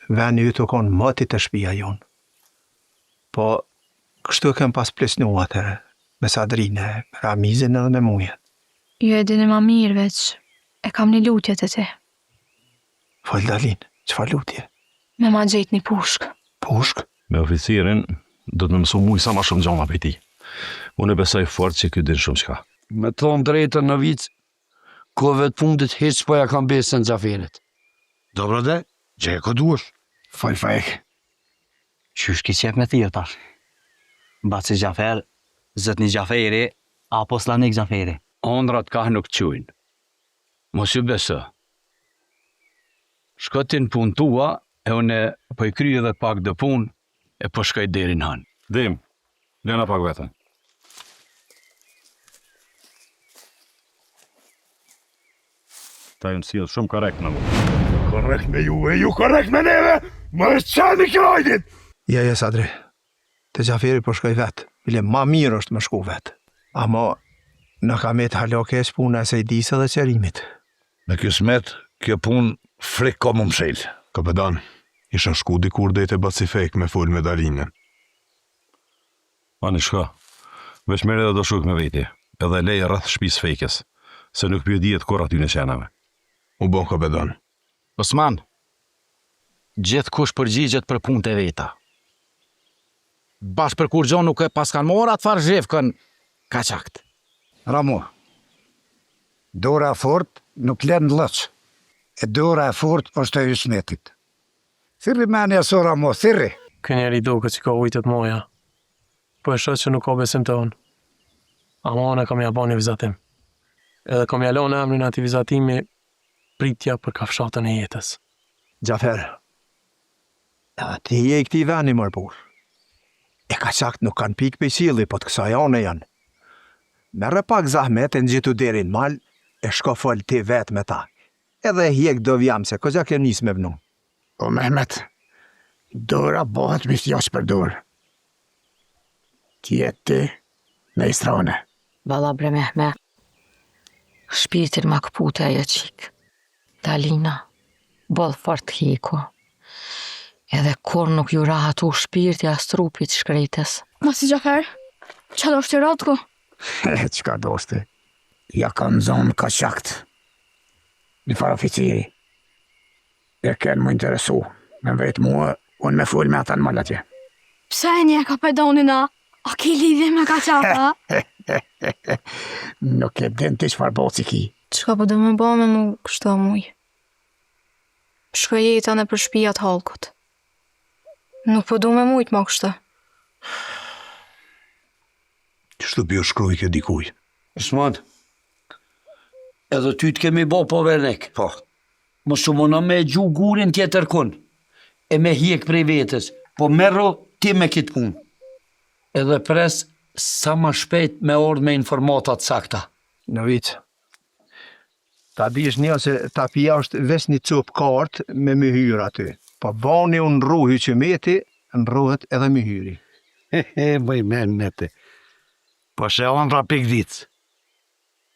veni ju të konë mëtit të shpia jonë. Po, kështu kem pas plesnu atëre, me Sadrine, me Ramizin edhe me muje. Ju e dini ma mirë veç, e kam një lutje të ti. Fol Dalin, çfarë lutje? Me ma gjejt një pushk. Pushk? Me oficirin, do të më mësu muj sa ma shumë gjona për ti. Unë e besoj fort që ky din shumë shka. Me thonë drejtën në vic, kove të fundit heq po ja kam besën Gjaferit. Dobro dhe, gjë e ko duesh. Fal fajk. Qysh ki qef me thirë tash? Baci Gjafer, zëtni Gjaferi, apo slanik Gjaferi? Ondrat ka nuk qujnë. Mos ju besë. Shkotin pun tua, e une po i kry edhe pak dë pun, e po shkoj deri në hanë. Dim, lena pak vetën. Ta ju nësillë shumë korrekt në mu. Korrekt me ju, e ju korrekt me neve, më është qani krajdit! Ja, Sadri, të Gjaferi po shkoj vetë, bile ma mirë është më shku vetë. Amo, në ka me të halokesh puna e Sejdisë dhe qerimit. Me kjo smet, kjo pun frik ka më mshel. Kapetan, isha shku dikur dhe të Bacifek me fol me Dalinën. Ani shka, veç mere dhe do shuk me veti, edhe leje rrëth shpis fejkes, se nuk pjo dijet kur aty në qenave. U bon, kapetan. Osman, gjithë kush përgjigjet për punë të veta. Bash për kur gjo nuk e paskan mora të farë zhevkën ka qakt. Ramo, dora fort nuk len lëq, e dora fort është e hysmetit. Thirri meni aso Ramo, thirri. Kënjeri duke që ka ujtët moja, po e shoh që nuk ka besim të unë. Ama unë kam ja ba një vizatim. Edhe kam ja lonë emrin ati vizatimi pritja për kafshatën e jetës. Gjafer, ti je i këti veni mërbur. E ka qakt nuk kanë pik për qili, po të kësa janë janë. Merre pak zahmet e në gjithu derin mal, e shko fol ti vet me ta. Edhe hjek do vjam se këgja ke njës me vnu. O Mehmet, dora bëhet misjash për dorë. Ti, me istrone. Balla bre Mehmet, shpirtin ma këpute ajo qik. Dalina, boll fort hiko. Edhe kur nuk ju rahatu shpirti as trupit shkrejtes. Masi Gjafer, qa do shtë ratëku? Qka do shtë? Ja kanë zonë ka qakt. Një farë oficiri. E kënë më interesu. Me vetë mua, unë me full me ata në malatje. Pse e një kapedonina? A ki lidhje me ka qaka? Nuk e din ti çfarë boci ki. Qka po do me ba me mu kështu muj? Shkoj jeta në për shpijat halkut. Nuk po du me mujt ma kështu. Qështu pjo shkroj ke dikuj? Osman, edhe ty të kemi bo po vernek. Po. Mos shumona me gju gurin tjetër kun, e me hjek prej vetës, po merro ti me kitë pun. Edhe pres sa ma shpejt me ardh me informatat sakta. Në vic, ta dish një se ta pia është ves një cupë kartë me myhyr aty. Po bani unë rruhi që meti, nruhet edhe myhyri. Bëj men mete. Po shë onë ra pik ditës.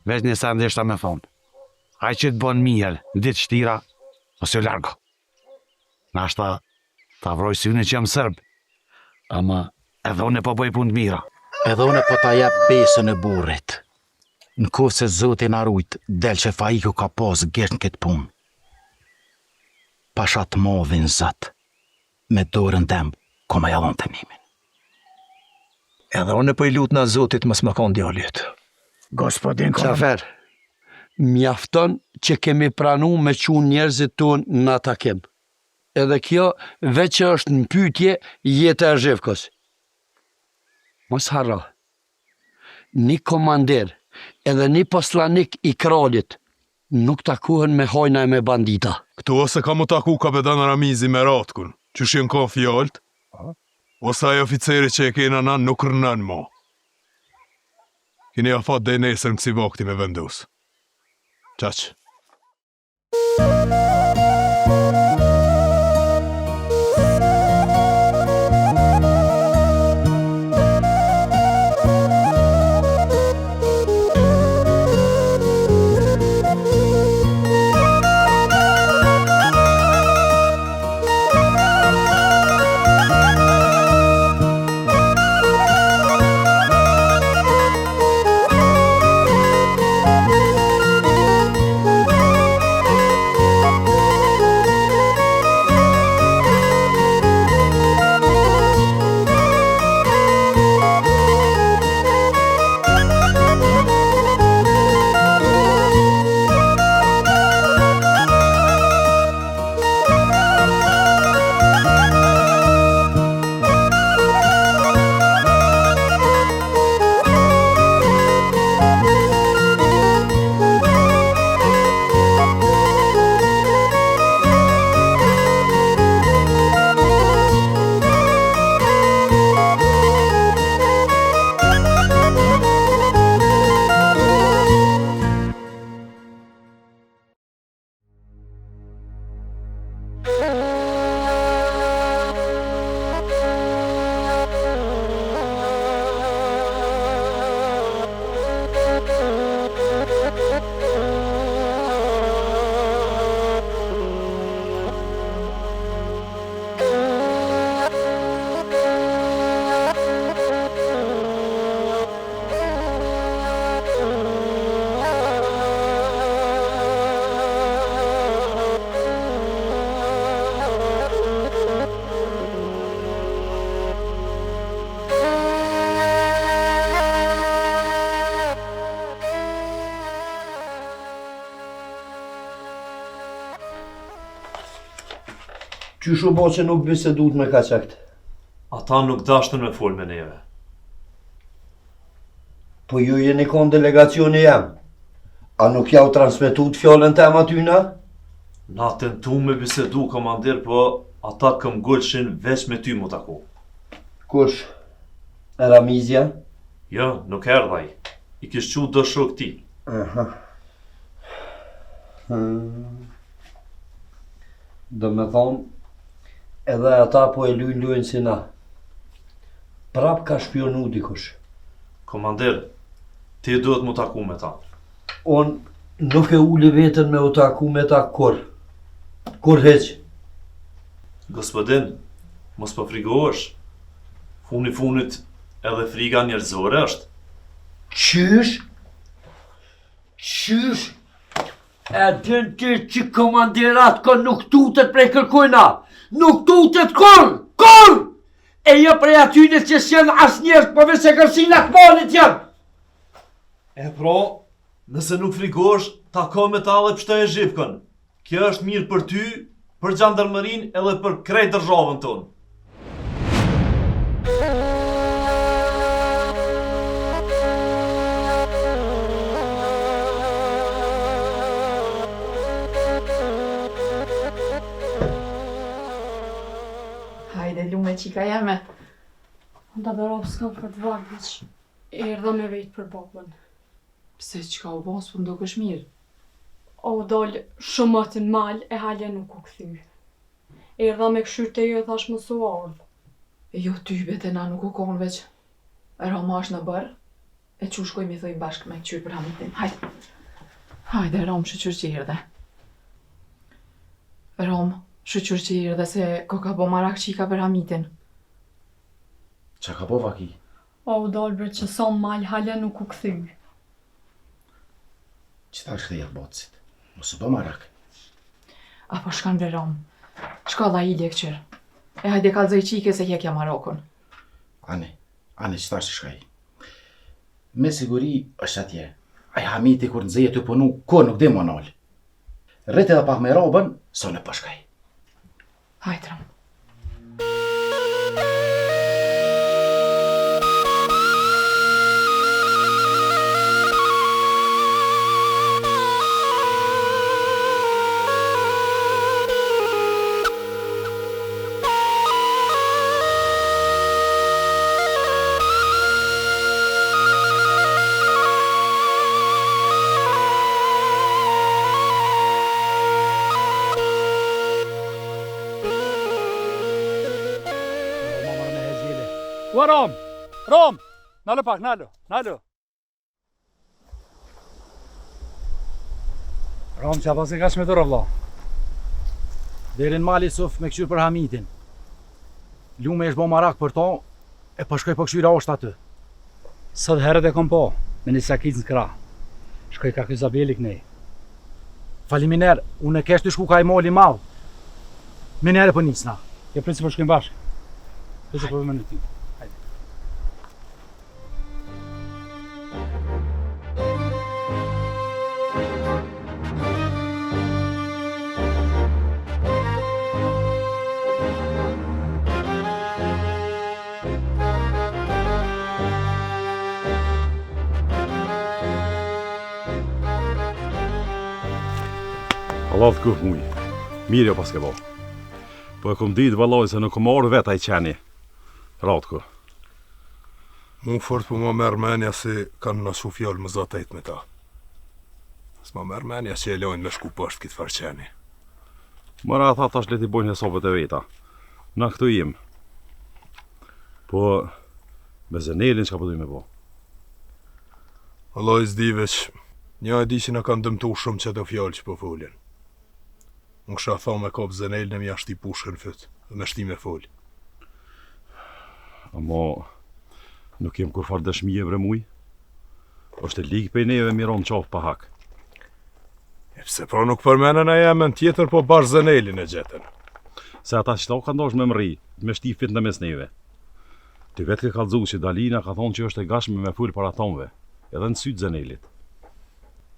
Veç një sa ndeshta me thonë. Aj që të bon mirë, ditë shtira, ose largo. Nashta, ta vroj syne që jam sërbë. Ama edhe unë po bëj punë të mira. Edhe unë po ta jep besën e burrit. Në kohë se Zotin arujt, del që Faiku ka pas gjesht në këtë punë. Pasha të modhin zët, me dorën tem, ko me jallon të nimin. Edhe unë po i lut në Zotit mos më konë djallit. Gospodin Gjafer, mjafton që kemi pranu me qunë njerëzit tonë në takim. Edhe kjo veç që është në pytje jetë e Zhevkos. Mos harro. Një komander edhe një poslanik i kralit nuk takuhen me hojna e me bandita. Këtu ose ka mu taku kapetan Ramizi me ratkun, që shien ka fjallët, ose aj oficeri që e kena nan nuk rënën mo. Kini afat dhe nesër më si vakti me vendus. Qaq. Qysh u bo që nuk bisedut me kaçakt? Ata nuk dashtën me fol me neve. Po ju jeni kon delegacioni jam. A nuk ja u transmetut fjallën tem atyna? Na tentu me bisedu, komandir, po ata këm gulshin veç me ty mu taku. Kush? Ramizja? Jo, nuk erdhaj. I kish qu do shok ti. Aha. Do me thonë, edhe ata po e lujnë si na. Prap ka shpionu dikush. Komandir, ti duhet mu taku me ta. On nuk e uli vetën me u taku me ta kur. Kur heq. Gospodin, mos po frigohesh. Funi funit edhe friga njerëzore është. Qysh? Qysh? E dën ti që komandirat ko nuk tutet prej kërkojna. Nuk tutet kur! Kur! E jo prej atyne që s'jen as njerës përveç se kërsinat molit janë. E pro, nëse nuk frigohesh, tako me ta dhe pështoj e zhipkën. Kjo është mirë për ty, për gjandarmerin edhe për krejt državën tonë. Hajde, lume qika jeme. Da bërop s'ka për të vakë veç. Erdha me vetë për babën. Pse qka u bas për ndok është mirë? O dollë shumë të në malë e halja nuk u këthy. Erdha me këshyrë të jo e thash më su ardhë. E jo ty bete na nuk u konë veç. Roma është në bërë. E që shkoj mi thoi bashkë me këqyrë për hamitin. Hajde. Hajde, Rom, shëqyr që erdhe. Rom, shëqyr që erdhe se ko ka bo marak qika për hamitin. Qa ka po vaki? O dollë bre që sa malë halja nuk u këthy. Qëta është dhe botësit? Mos u bë marak. Apo shkan bre Rom. Shkalla i lje këqyrë. E hajde kalzoj qike se hekja Marokon. Ane qëta është shkaj? Me siguri është atje. Aj hamiti kur nëzije të punu, kur nuk dhe më nalë. Rrët edhe pak me robën, so në përshkaj. Hajtë Rom. Ua Rom! Rom! Nalë pak, nalë! Rom që pas e ka shmetur o vla. Derin mali suf me këshyr për hamitin. Lume është bo marak për to, e përshkoj për këshyra është aty. Sot herët e kom po, me një sakic në kra. Shkoj ka Izabeli kënej. Faliminer, unë e kesh të shku ka i moli madh. Minere për nisna. Je princi për shkojnë bashkë. Princi për vëmë në ty. Allah të kuh muj, mirë jo pas ke bo. Po e kom ditë valoj se nuk kom orë vetë a i qeni. Ratë ku. Mu fort po më merë menja se kanë në shu fjallë më zatejt me ta. S'ma merë menja që e lojnë me shku poshtë këtë farqeni. Mëra tha tash le t'i bojnë hesabet e veta. Na këtu jem. Po, me Zenelin çka po duj me bo? Allah i s'di veç, një e di që na kanë dëmtu shumë që të fjallë që po foljen. Më kësha tha me kap Zenelin e mi ashti pushkën fyt, dhe me shti me fol. Amo, nuk jem kur farë dëshmije bre muj. Është e ligë pej neve miron qafë pa hak. E pse pra nuk përmenën e jemen tjetër, po bash Zenelin e gjetën. Se ata qëta ka ndosh me mri, me shti fit në mes neve. Ty vetë ke kallëzu që Dalina ka thonë që është e gashme me full para tonve, edhe në sytë Zenelit.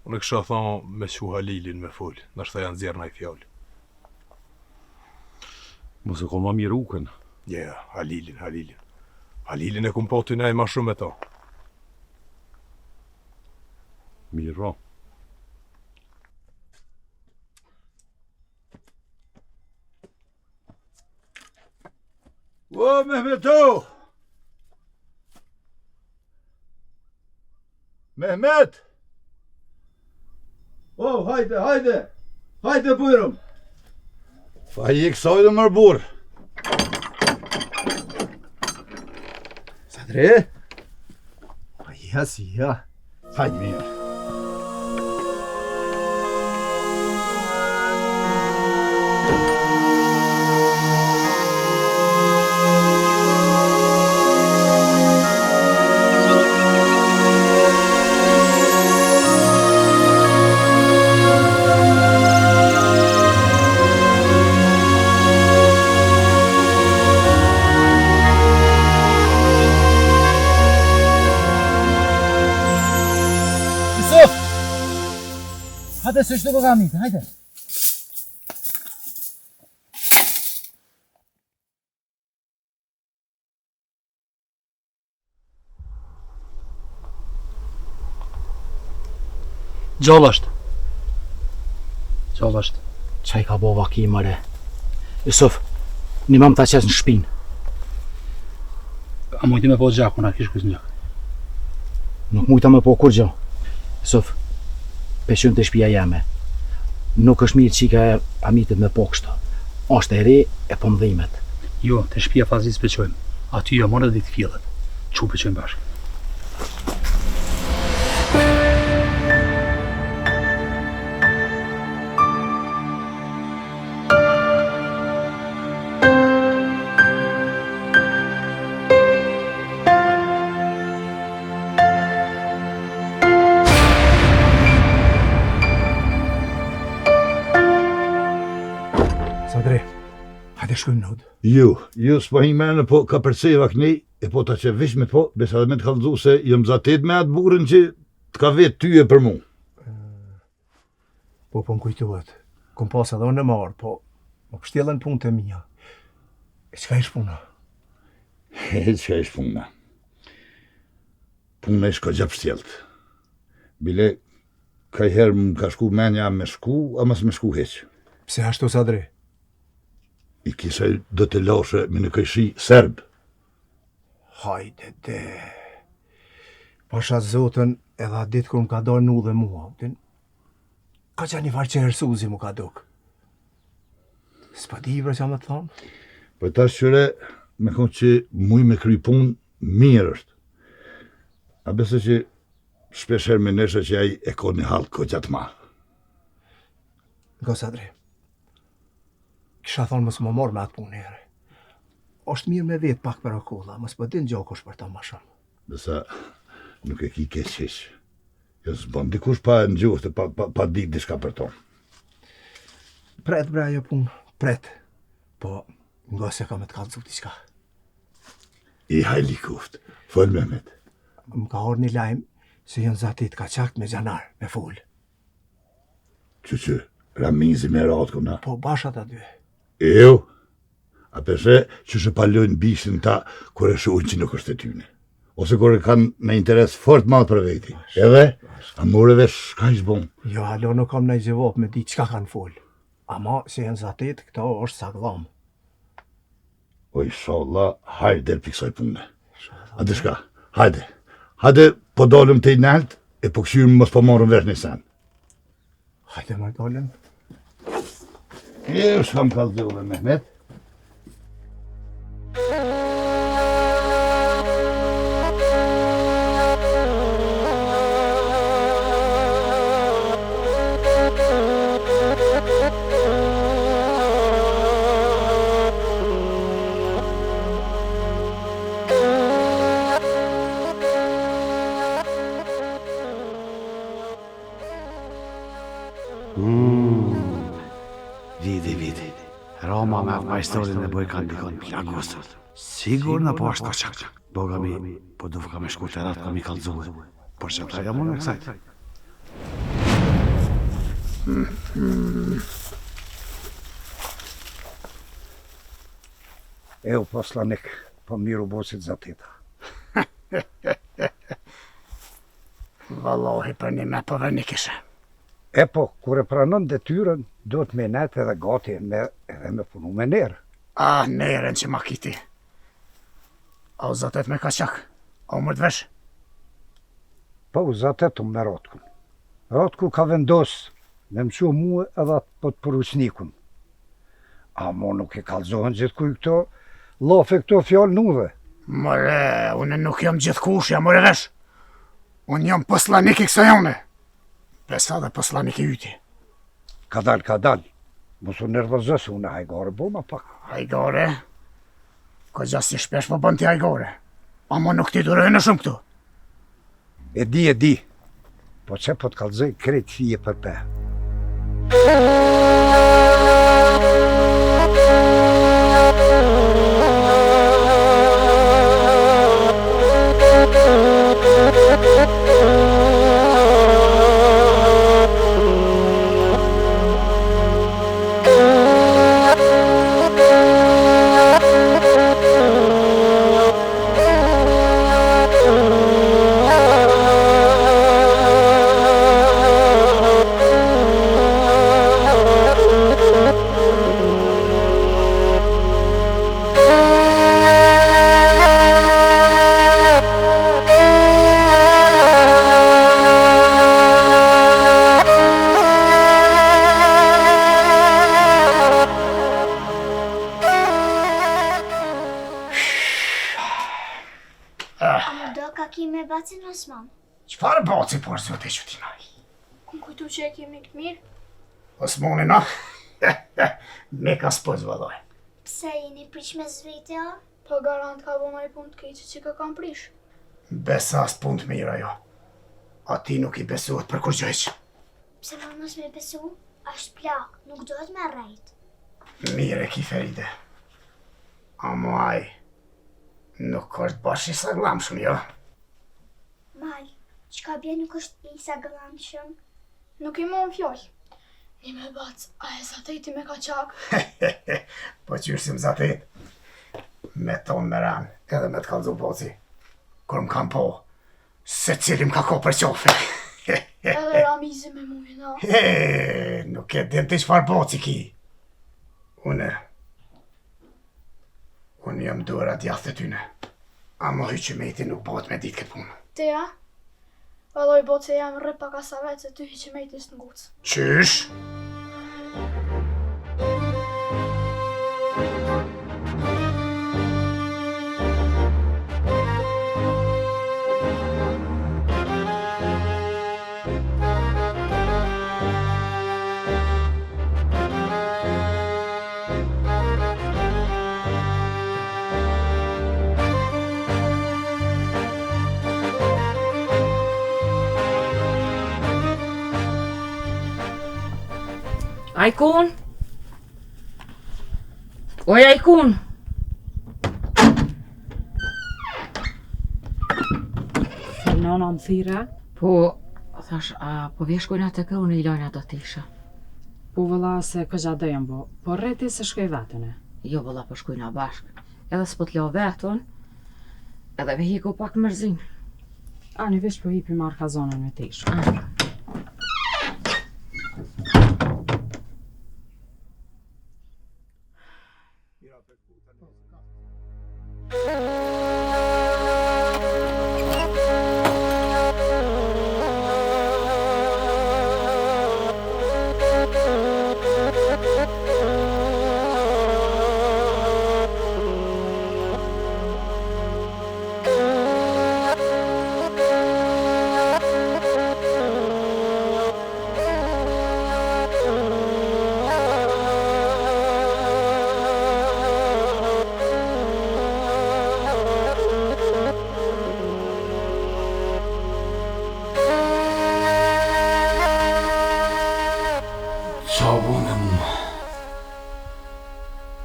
Unë kësha thonë me qu Halilin me fol, nështë janë zjerë i fjallë. Mos e kon ma mirë ukën. Ja, Halilin. Halilin e kum po ty nej ma shumë e ta. Mirë ro. O, Mehmeto! Mehmet! O, hajde! Hajde bujrum! Pa i kësoj dhe mërbur. Sadre? Ja. Hajde mirë. Hajde së shtu programit, hajde. Gjallasht. Qaj ka bo vaki mëre. Jusuf, një mam ta qes në shpinë. A mujti me po gjakun, a kish kus një gjak? Nuk mujta me po kur gjo. Jusuf, peshun të shpia jeme. Nuk është mirë qika e amitit me po kështu. Ashtë e re e pëmdhimet. Jo, të shpia fazis peqojmë. Aty jo morë dhe ditë fjellet. Qu peqojmë bashkë. Sadre, hajde shkojmë në hudë. Ju s'po himene po ka përceva këni, e po ta që vishme po, besa dhe me të kallëzu se jëm zatit me atë burën që t'ka vetë ty e për mu. Po më kujtuat, kom pas edhe unë në marë, po më pështjelen punë të mija. E qka ish puna? Qka ish puna? Puna ish ka gjap shtjelt. Bile, ka herë më ka shku menja me shku, a mas me shku heq. Pse ashtu, Sadre? I kisaj do të lashe me në këjshi serb. Hajde de. Pasha zotën edhe atë ditë kër më ka dorë në u dhe mua. Ka që një farë që hersuzi mu ka duk. S'pa di vre që më të thonë? Për ta qëre, me konë që muj me kry pun, mirë është. A besë që shpesher me neshe që aj e ko një halë ko gjatë ma. Ngo, Sadre. Kisha thonë mësë më morë me atë punë ere. Është mirë me vetë pak për akolla, mësë për din gjokosh për ta ma shumë. Dësa nuk e ki keqeq. Jo s'bon dikush pa në gjuhë, pa ditë diçka për tonë. Pret bre ajo punë, pret. Po, ngo se ka me të kallëzu diçka. I hajli kuft, fol Mehmet. Më ka orë një lajmë se jënë zatit ka qakt me gjanar, me full. Që, ramizi me ratë kuna. Po, bashat a dy. Jo, a përse që shë palojnë bishin ta kër e shuën që nuk është e tyne. Ose kër e kanë në interes fort madhë për veti. Edhe, a moreve shka ishë bon. Jo, halo nuk kam në i gjevop me di qka kanë full. Ama, se jënë zatit, këto është saglam. O, inshallah, hajde del piksoj punë. A dhe shka, hajde. Hajde, po dolëm të i nalt, e po këshyrëm mos po morëm vesh një sen. Hajde, ma dolëm. S'kam kallëzu me Mehmet. Vidi. Roma me majstorin e bojkan dikon plagosur. Sigur në po është kaçak. Boga mi, po do ka me shku të ratë ka mi kallëzue. Por që ta jam unë e kësajt. Evo poslanik, po miru bosit za teta. Vallahi për një me për një kishe. E po, kur e pranon detyrën, do të me net edhe gati edhe me punu me nerë. Ah, nerën që ma kiti. A u zatet me kaçak? A u mërt vesh? Po, u zatet me Rotkun. Rotku ka vendos me më që mu edhe atë po të përusnikun. A mo nuk e kalzohen gjithë kuj këto, lofe këto fjallë nuve. Mëre, unë nuk jam gjithë kush, jam mëre vesh. Unë jam poslanik i kësa jone. Besa dhe poslanik i yti. Ka dal. Mos u nervozës, unë hajgore bo ma pak. Hajgore? Ka gjasë një shpesh më bën ti hajgore. Amo nuk ti durojnë shumë këtu. E di. Po që po të kalzoj krejt fije për pe. Bacin Osman. Qëfar baci por zote që ti naj? Kun kujtu që e kemi këtë mirë? Osmani na? Me ka s'poz vëlloj. Pse jeni prish me zvete, a? Po garant ka bona i punë të keqe që ka kam prish. Besa s'punë të mira jo. A ti nuk i besuat për kur gjëjq. Pse më mos me besu? Ashtë plak, nuk dohet me rejt. Mire ki Feride. Amo aj, nuk është bash i saglam shumë jo. Maj, qka bje nuk është i saglam shumë? Nuk i mon fjall. Një me bac, a e zateti me kaçak? Po qyrësim zatet. Me ton me ran, edhe me të kalzu boci. Kur më kam po, se cilim ka ko për qofe. Edhe ramizi me mujna. Nuk e dim të qfar boci ki. Unë jam duara djathë të tyne. Amo hyqimeti nuk bëhet me ditë këtë punë. Teja? Valloj boce jam rrë pak asa vetë se ty hyqimeti së ngucë. Qysh? Ajkun? Oj, Ajkun? Nona më thira? Po, thash, po vjeshkojnë atë kë, unë i lojnë ato tisha. Po vëlla se këgja dojën bo, po rreti se shkoj vetëne. Jo, vëlla, po shkojnë a bashkë. Edhe s'po t'lo vetën, edhe me hiku pak mërzin. Ani vesh po hipi marka zonën me tisha.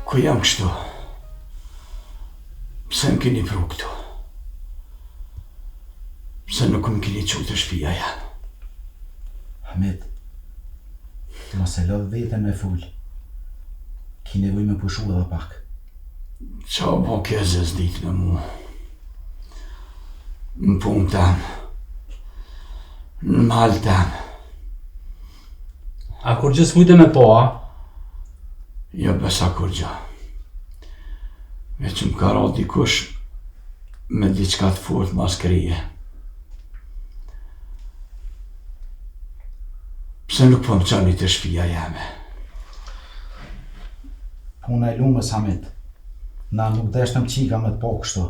Ku jam kështu? Pse më keni pru këtu? Pse nuk më keni qu të shtëpia jam? Hamid, të mos e lodh veten me ful. Ki nevoj me pushu edhe pak. Qa po kjo zëzdit me mu? Në punë tem, në malë tem. A kur gjë s'mujte me po, a? Jo besa kur gjë. Veç më ka ra dikush me diçka të fort mas krije. Pse nuk po më qani të shtëpia jeme? Puna e lumës, Hamid. Na nuk deshtëm qika me të po kështu.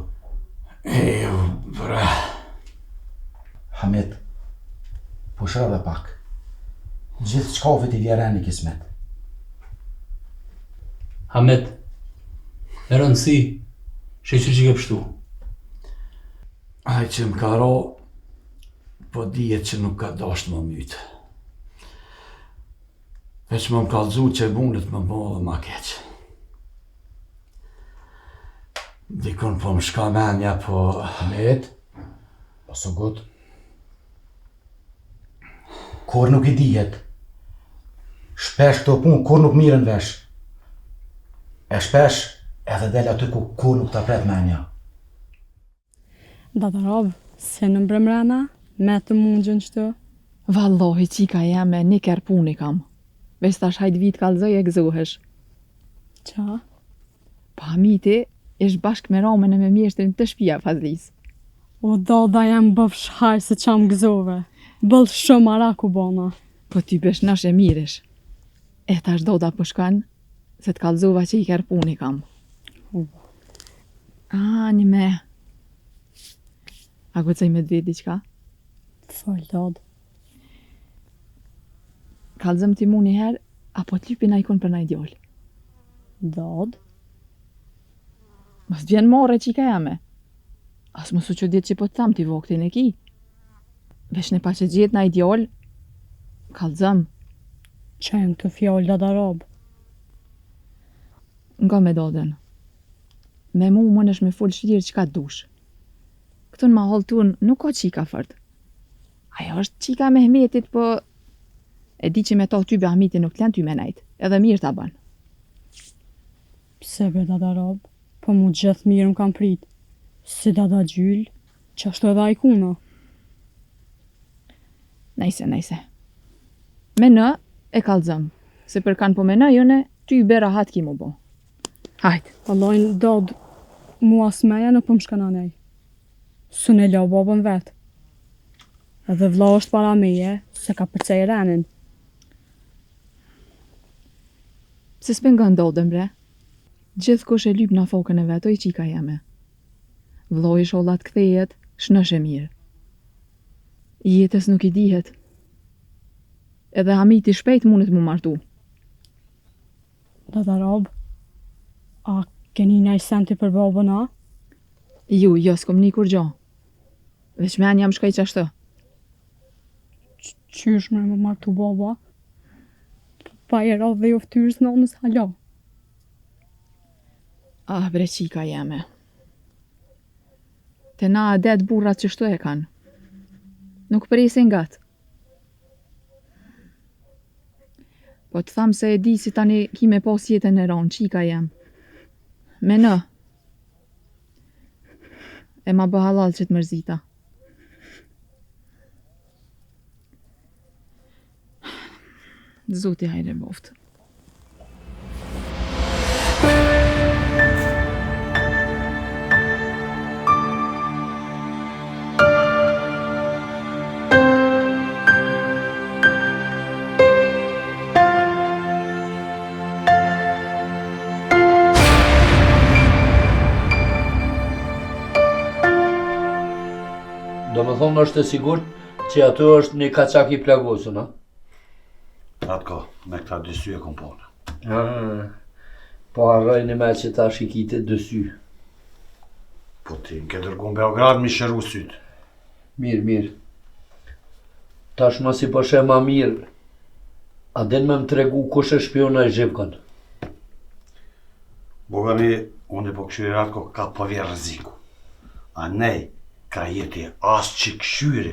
Bre. Hamid, pusha dhe pak. Gjithë qkafit i vjeren i kismet. Hamid, e rëndësi, sheqër që ke pështu. Aj që më ka ra, po dijet që nuk ka dasht më mytë. Veç më kallëzu që bundet më bo dhe ma keq. Dikun po më shka menja, po... Hamid, po së gut. Kur nuk i dijet. Shpesh këto punë kur nuk mirën vesh. E shpesh edhe del aty ku kur nuk ta pret menja. Dadarov, se në mbrëmrena, me të mundgjën qëtë? Vallohi, qika jeme, një kërë puni kam. Veç tash hajt vit kallëzoj e gëzohesh. Qa? Pa Hamiti, ish bashk me Ramën e me mjeshtrin të shtëpia Fazlis. O dada jam bëf shhaj se qam gëzove. Bëll shumë arak u bona. Po ty besh nash e miresh. E tash doda po shkan, se të kallëzova që i kërë puni kam. Një me. A gëcoj me të vetë diqka? Fol, dad. Kallëzëm ti mu njëherë, apo t'lypi na ikon për na ideal? Dad? Mos t'vjen more qika jame. As mos u që ditë që po të tham t'i voktin e ki. Vesh ne pa që gjetë na ideal, kallëzëm. Qa jem të fjallë dadarab? Nga me dadën. Me mu mënesh me full shtirë qka t'dush. Këtu në mahall tun nuk ka qika fërt. Ajo është qika me Hmetit, po e di që me ta ty be Hamiti nuk t'len ty me najt, edhe mirë t'a ban. Pse be dadarab? Po mu gjithë mirë më kam prit. Si dada gjyll, që ashtu edhe ajkuna. Nejse. Me në e kallëzëm, se për kanë po me në jone, ty i be rahat ki mu bo. Hajt. Vallojnë dad, mua s'meja nuk po më shkana nej. Su ne la babën vetë. Edhe vlla është para meje, se ka përcej renin. Se s'pen nga ndodëm, bre. Gjithë kush e lyp na fokën e veto i qika jeme. Vlloi shollat kthejet, shnosh e mirë. Jetës nuk i dihet. Edhe Hamiti shpejt mundet mu martu. Dadarab, a keni nej senti për babën, a? Jo, s'kom ni kur gjo. Veç me anë jam shkaj qashtë. Qysh me më martu baba? Pa e ra dhe jo ftyrës nonës hala. Bre qika jeme. Te na adet burrat që shtu e kanë. Nuk presin gat. Po të tham se e di si tani ki me pas jetën e ronë, qika jem. Me në. E ma bë halal që të mërzita. Zoti hajde boft. Do më thonë është e sigurt që ato është një kaçak i plagosur, a? Atë ko, me këta dy sy e kom ponë. Po harrojnë me që ta shikite dy sy. Po ti në ke dërgu në Beograd mi shëru sytë. Mirë. Tash ma si përshe ma mirë, a den me më tregu kush e shpiona e Zhivkon. Bogami, unë po këshyri Ratko ka përvje rreziku. A nej, ka jeti as që këshyri,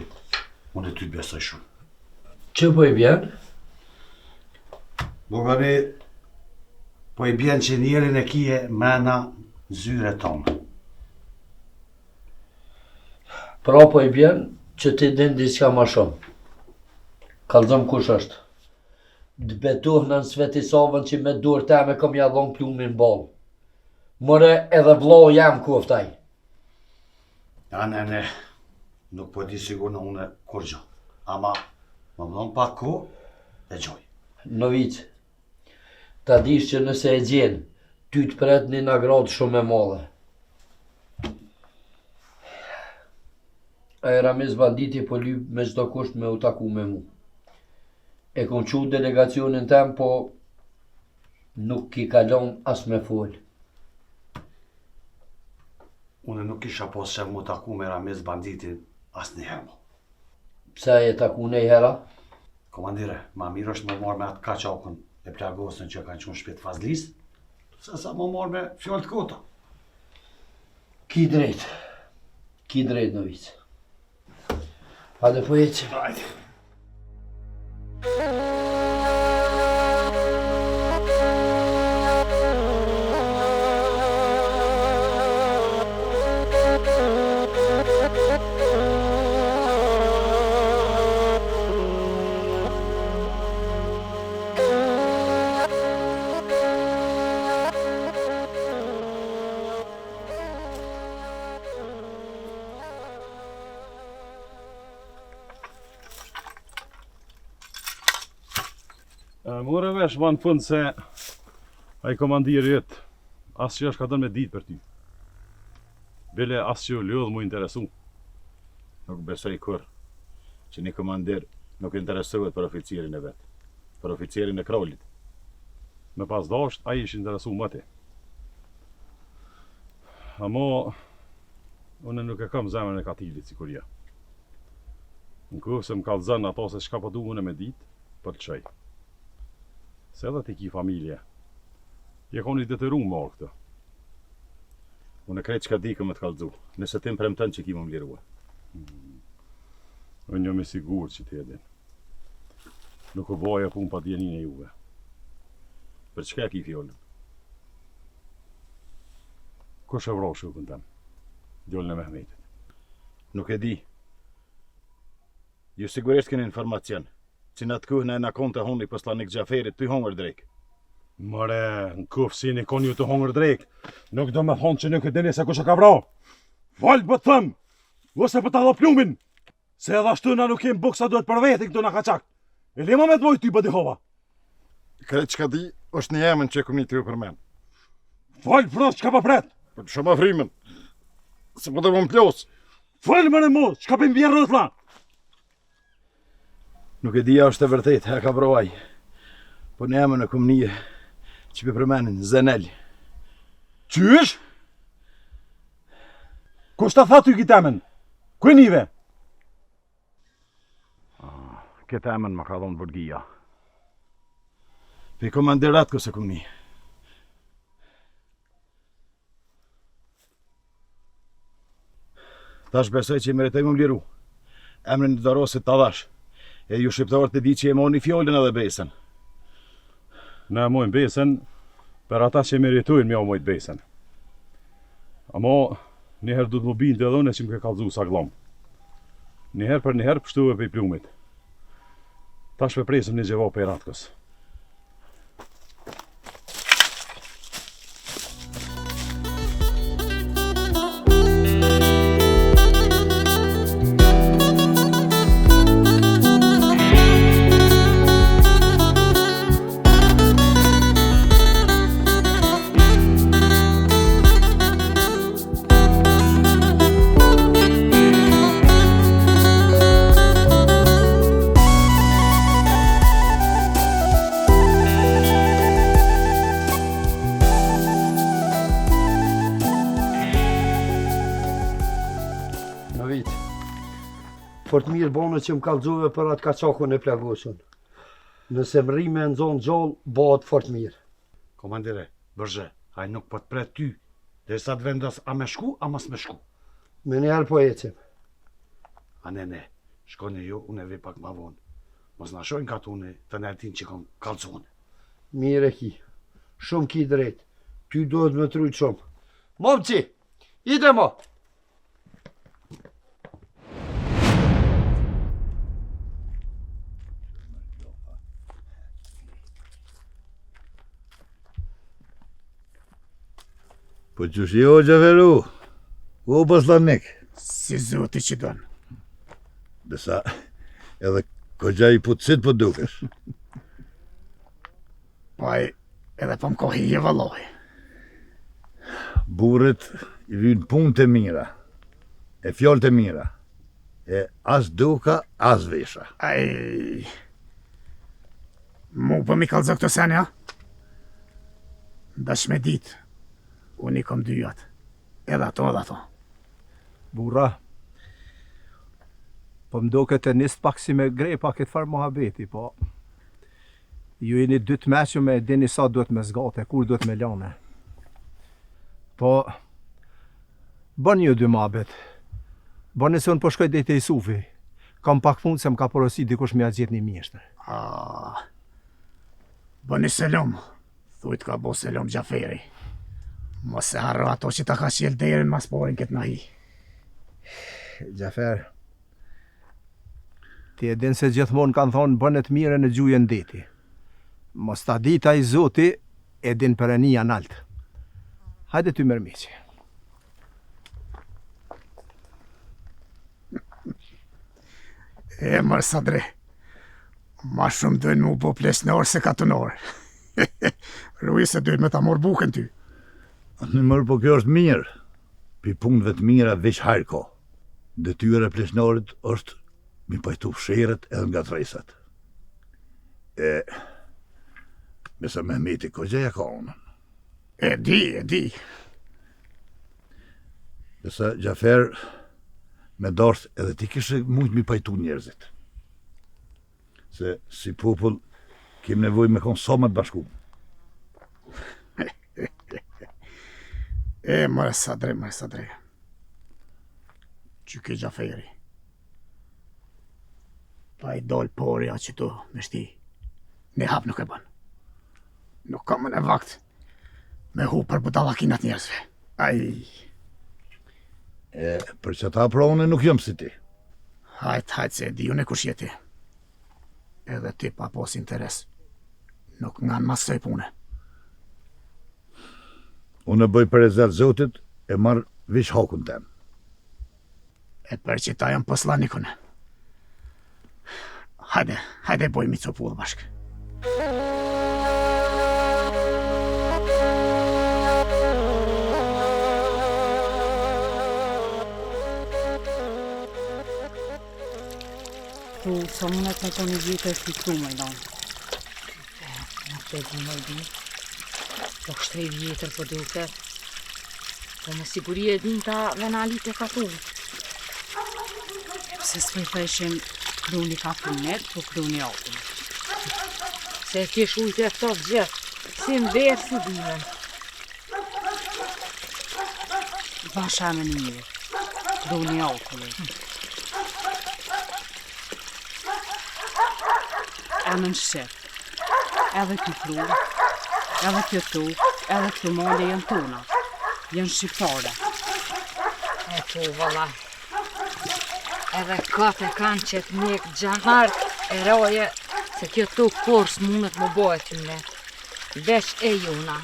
unë ty të besoj shumë. Që po i bjen? Bogami, po i bjen që njerin e kije mena zyre tonë. Pra po i bjen që ti din diçka ma shumë. Kallëzëm kush është. Të betoh në Svetisavën që me dur teme kom ja dhon plumin bol. More edhe vlo jam koftaj. Ja, ne, nuk po di sigur në une kur gjo. Ama, më dhon pak ko, e gjoj. Novic, ta dish që nëse e gjen, ty të pret një nagradë shumë e madhe. A e Ramiz banditi po lyp me çdo kusht me u taku me mu. E kom qu delegacionin tem, po nuk ki kalon as me fol. Une nuk kisha pos që mu taku me Ramiz banditin as një herë. Pse e taku nej hera? Komandire, ma mirë është më marrë me atë kaçakun e plagosën që kanë qenë shpit fazlis, se sa më marrë me fjallë të kota. Ki drejt Novic. Hajde po eci. Hajde. More vesh ma në fund se ai komandiri jëtë as që është ka dënë me ditë për ty. Bile as që lodhë mu interesu. Nuk besoj kur që një komandir nuk interesohet për oficirin e vetë, për oficirin e krollit. Me pas dasht, ai ish interesu më ti. Amo, unë nuk e kam zemrën e katilit si kur ja. Në kohë se më kallëzën ato se shka po du unë me ditë, për të qaj. Se edhe ti ki familje, je koni detyru më orë këtë. Unë e krejt që ka dikë me të kallëzu, nëse tim premten që ki më mlirua. Unë jam i sigur që ti edhin. Nuk u boja pun pa djenin e juve. Për çka ki fjollën? Kush e vro shukën tem? Djollën e Mehmetit. Nuk e di. Ju sigurisht keni informacion, që në të kuhën e në konë të honi poslanik Gjaferit të hongër drejk. Mëre, në kufë si një konë ju të hongër drejk, nuk do me thonë që nuk e dini se kush e ka vro. Valë për të thëmë, ose për të dho plumin, se edhe ashtu na nuk kem buksa duhet për veti këtu në kaqak. E lema me të vojt ty bëdihova. Krejt që ka di, është një emën që e këmi të ju për men. Valë për që ka pa pret. Për të shumë afrimen, se për të më plos. Valë më në mu, që ka për mbjerë rëthla. Nuk e dija është e vërtet, e ka vroj. Po në emën e kom një që për përmenin, Zenel. Qysh? Kush ta tha ty këtë emën? Kuj nive? Këtë emën më ka dhonë Vërgia. Për komandirat këse kom një. Tash besoj që i meritoj më mliru. Emrin të darosit të dhash. E ju shqiptarët të di që e moni fjollën edhe besen. Ne mojnë besen, për ata që meritojnë me o mojtë besen. Amo, njëherë du të më bindë edhe une që më ke kalzu sa glom. Njëherë për njëherë pështuve për i plumit. Tash për presëm një gjeva për i ratkës. Fort mirë bone që më kallëzove për atë kaçakun e plagosën. Nëse më rri me nëzonë gjallë, bëhet fort mirë. Komandire, bërgje, Ai nuk po të pret ty, derisa të vendos a me shku, a mos me shku. Me njerë po ecim. A ne, shkoni ju, unë e vi pak ma vonë. Mos na shojnë katune të nërtin që kom kalzone. Mire ki, shumë ki drejt. Ty duhet me trujt shumë. Momci, ide mo! Po qësh jo, Gjaferu? O poslanik? Si zoti që donë. Dësa edhe kogja i putësit po dukesh. Paj, edhe po më kohi je valoj. Burët i vynë punë të mira, e fjallë të mira, e as duka, as vesha. Ai... Mu po mi kalzo këto sene, ja? Dash me ditë, unë i kom dyjat, edhe ato. Burra, po mdo këtë njësë pak si me grej pak këtë farë mohabeti, po ju jeni dy të meqë me dini sa duhet me zgate, kur duhet me lane. Po, bën ju dy mohabet, bën nëse unë po shkoj dhe të Isufi, kam pak punë se më ka porosi dikush me a gjithë një mjeshtër. Bëni selam, thujt ka bo selam Gjaferi. Mos se harro ato që ta ka qel derin mas porin këtë nahi. Gjafer, ti e din se gjithmonë kanë thonë bënet mire në gjujën deti. Mos ta dita i zoti, e din për e një analtë. Hajde ty mërmiqi. E mërë Sadre, ma shumë dojnë mu po plesnor se katunor. Rui se dojnë me ta mor bukën ty. Në mërë po kjo është mirë, pi punëve të mira veç hajrë ko. Detyra e plesnorit është mi pajtu fshirët edhe nga trejsat. Mesa Mehmeti ko gjeja ka unën. E di. Desa Gjafer, me darsë edhe ti kishe mujtë mi pajtu njerëzit. Se si popull, kem nevoj me konë sa më të bashku. Mërë Sadre. Që ke Gjaferi. Pa i dol porja që tu me shti. Ne hap nuk e bën. Nuk kam në vakt me hu për budalakinat njerëzve. Për që ta prone nuk jam si ti. Hajt se di unë e kush jeti. Edhe ti pa pos interes. Nuk nganë mas soj pune. Unë e bëj për e zërë zotit, e marë vish hakun tem. E për që ta jam poslanikune. Hajde boj mi copullë bashkë. Tu, sa mundet me të një gjithë e fikru me donë. Nuk të di më di. Po kështrej vjetër po duke. Po me siguri e din ta venalit e katu. Se s'për thëshim kruni ka punet, po kruni autën. Se kish ujtë e këto gjithë, si më verë si dinën. Basha me një mirë, kruni autën. E në shqip, edhe kjo kru, edhe kjo tu, edhe kjo mali janë tona, janë shqiptare. E po, valla. Edhe kate kanë qëtë mjek gjanart e roje, se kjo tu kors mundet më bojë ty me. Vesh e juna.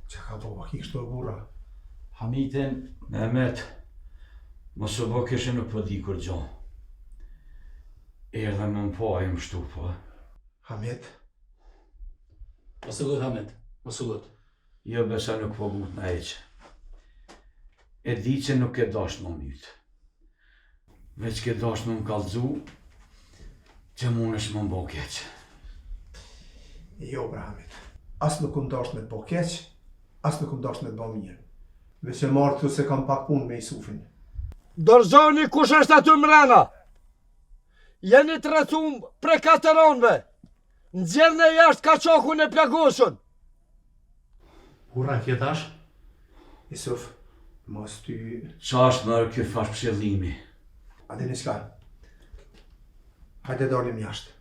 Që ka bo, kishtë të burra? Hamitin, Mehmet, mos u bë kështë nuk po di kur gjo. Erdhe më më po, a ju më shtu po. Hamit? Mos u gut, Hamit, mos u gut. Jo besa nuk po gut në eqë. E di që nuk e dash më mytë. Veç ke dash më kallëzu, që mund është më mbo keqë. Jo, bra Hamit. As nuk më dash me të bo keq, as nuk më dash me të bo mirë. Veç e marrë këtu se kam pak punë me Isufin. Dorëzoni kush është aty mrena. Jeni të rrethum pre kateronve. Nxjerrni jashtë kaçokun e plagosën. Ura kje tash? Isuf, mos ty... Qa është mërë kjo fash pëshjellimi? A dini s'ka? Hajde dalim jashtë.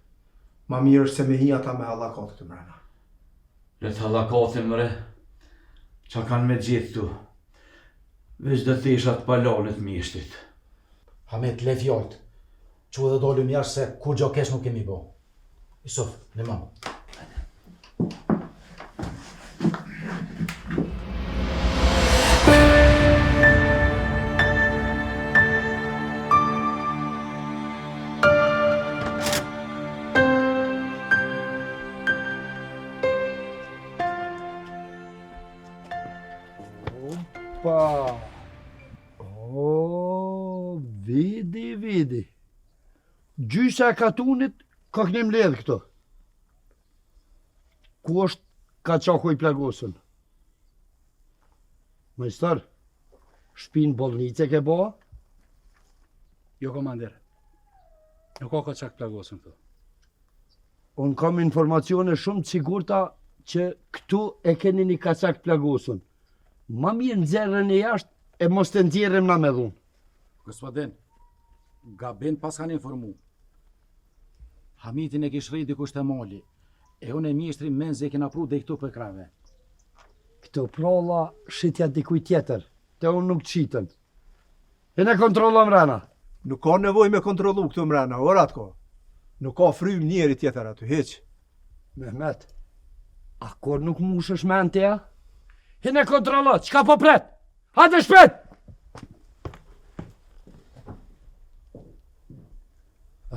Ma mirë është se me hi ata me hallakot këtu mrena. Le të hallakotin mëre. Qa kanë me gjithë tu? Veç dhe theshat palonit mishtit. Hamet, le fjallët. Që dhe dolim jashtë se kur gjo kesh nuk kemi bo. Isuf, në mamë. Opa! O, vidi. Gjysa e katunit ka kënim ledhë këto. Ku është kaçaku i plagosën? Majstar, shpinë bolnice ke boa? Jo, komandir. Nuk ka kaçak plagosën këtu. Unë kam informacione shumë të sigurta që këtu e keni një kaçak plagosën. Ma mirë nxerrën e jashtë e mos të nxjerrem na me dhunë. Gospodin, gabin pas kanë informu. Hamitin e kish rrit dikush të mali, e unë e mjeshtri menze e kena pru dhe i këtu për krave. Këto prolla shitja dikuj tjetër, te unë nuk qitën. E ne kontrollo mrena. Nuk ka nevoj me kontrolu këtu mrena, orat ko. Nuk ka frym njeri tjetër aty, heq. Mehmet, akor nuk mushësh menteja? E ne kontrollo, qka po pret? Hajde shpet!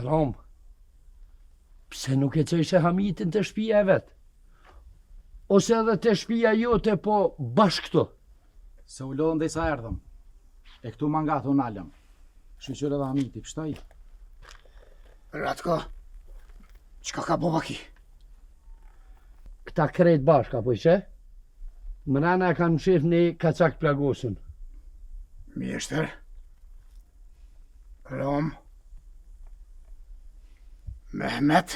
Rom, pse nuk e qojshe Hamitin të shtëpia e vetë? Ose edhe të shtëpia jote po bashkë këto? Se u lodhën dhe i sa erdhëm, e këtu mangatë unë alëm. Shqyqyre dhe Hamiti, pështaj? Ratko, qka ka boba ki? Këta krejt bashka, po ishe? Mrena e kanë shif një kaçak plagosën. Mjeshtër, Rom, Mehmet.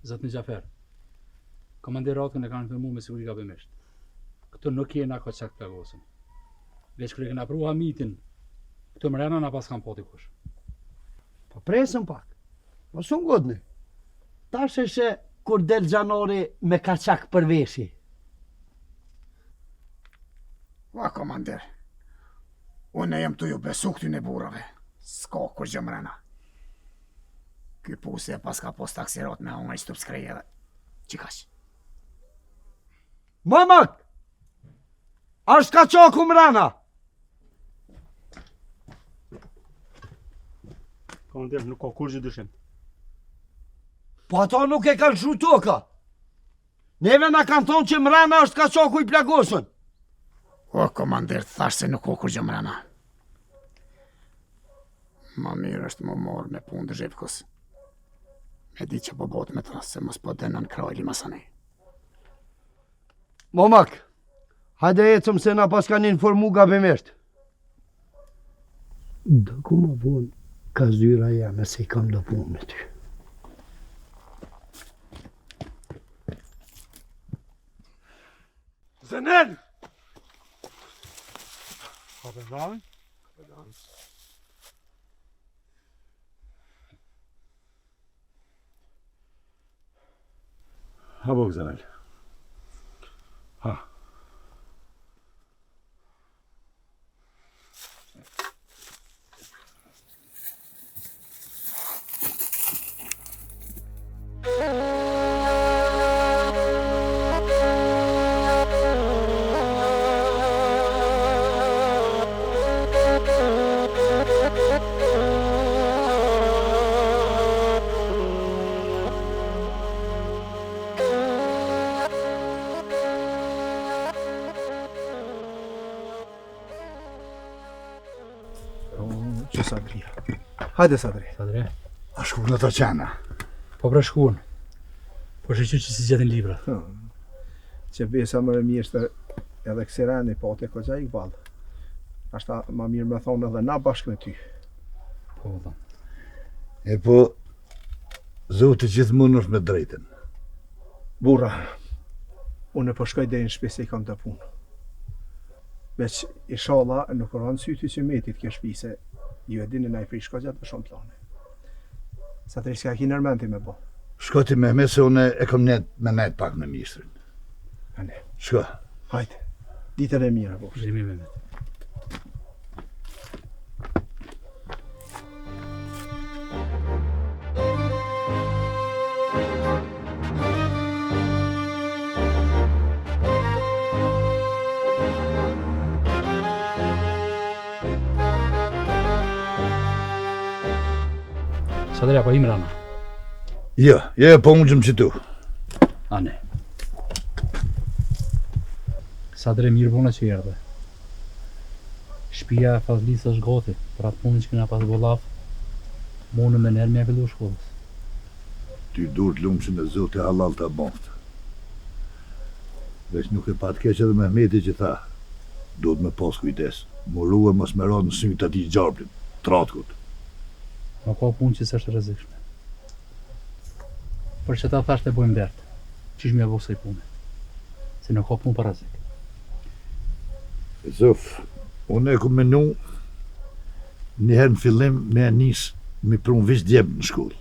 Zotni Gjafer, komandiratën e kanë informu me siguri gabimisht. Këtu nuk jena kaçak plagosën. Veç kërë kena pru Hamitin, këtu mrena na pas kanë poti kush. Po presën pak, mos unë godni. Tash e she kur del gjanori me kaçak përveshi. Va, komander, unë e jem të ju besu këty në burave. S'ka kur gjë mrena. Ky pusi e pas ka pos taksirot me hongë i stup skreje dhe qikash. Mamak! Ashtë kaçaku mrena! Komandir, nuk ka kur gjë dyshim. Po ato nuk e kanë shu toka. Neve na kanë thonë që mrena është kaçaku i plagosën. O, komandir, thash se nuk ka kur gjë mrena. Ma mirë është më morë me punë të zhipkës. Me di që po botë me ta, se mos po dënën krajli masani. Momak, hajde ecëm se na pas kanë informu gabimisht. Do ku më vonë ka zyra jame se i kam do punë me ty. Zenen! Kapëdhan? Ha bok Zanel. Ha. Që Sadria. Hajde Sadri. Sadri? A shku në të qena? Po pra shkuën. Po shqyqy që si gjetin libra. Që besa më mjeshtër edhe kësirani po të koqa i këvalë. Ashta ma mirë me thonë edhe na bashkë me ty. Po, dhe. E po, Zoti gjithmonë është me drejten. Burra, unë po shkoj deri në shtëpi se i kam të punë. Veç, inshallah, nuk rënë syti që metit kjo shtëpi se ju e dini na i prish shkojat për shumë plane. Sa të riska ki nërmenti me bo. Shko ti me se unë e kom me net pak me ministrin. Ane. Shko. Hajde, ditën e mirë, bo. Zhimi me me. Sadria, po Imrana? Jo, po unë gjëmë që tu. Ane. Sadre, mirë bona që erdhe. Shpia e Fazlisë është gati, për atë punën që këna pas gollaf, monë me nërë me e fillu shkollës. Ty dur të lumë që me Zotë e halal të abonft. Veç nuk e pat keq edhe Mehmeti që tha, duhet me pas kujdes, murua mos me radë në sytë ati gjarblin, tratkut. Ma ka punë që s'është rrezikshme. Për që ta thasht e bojmë dertë, qish mi avosë i punë, se nuk ka punë për rrezik. Zof, unë e ku menu njëherë në fillim me nis mi prun vish djebë në shkollë.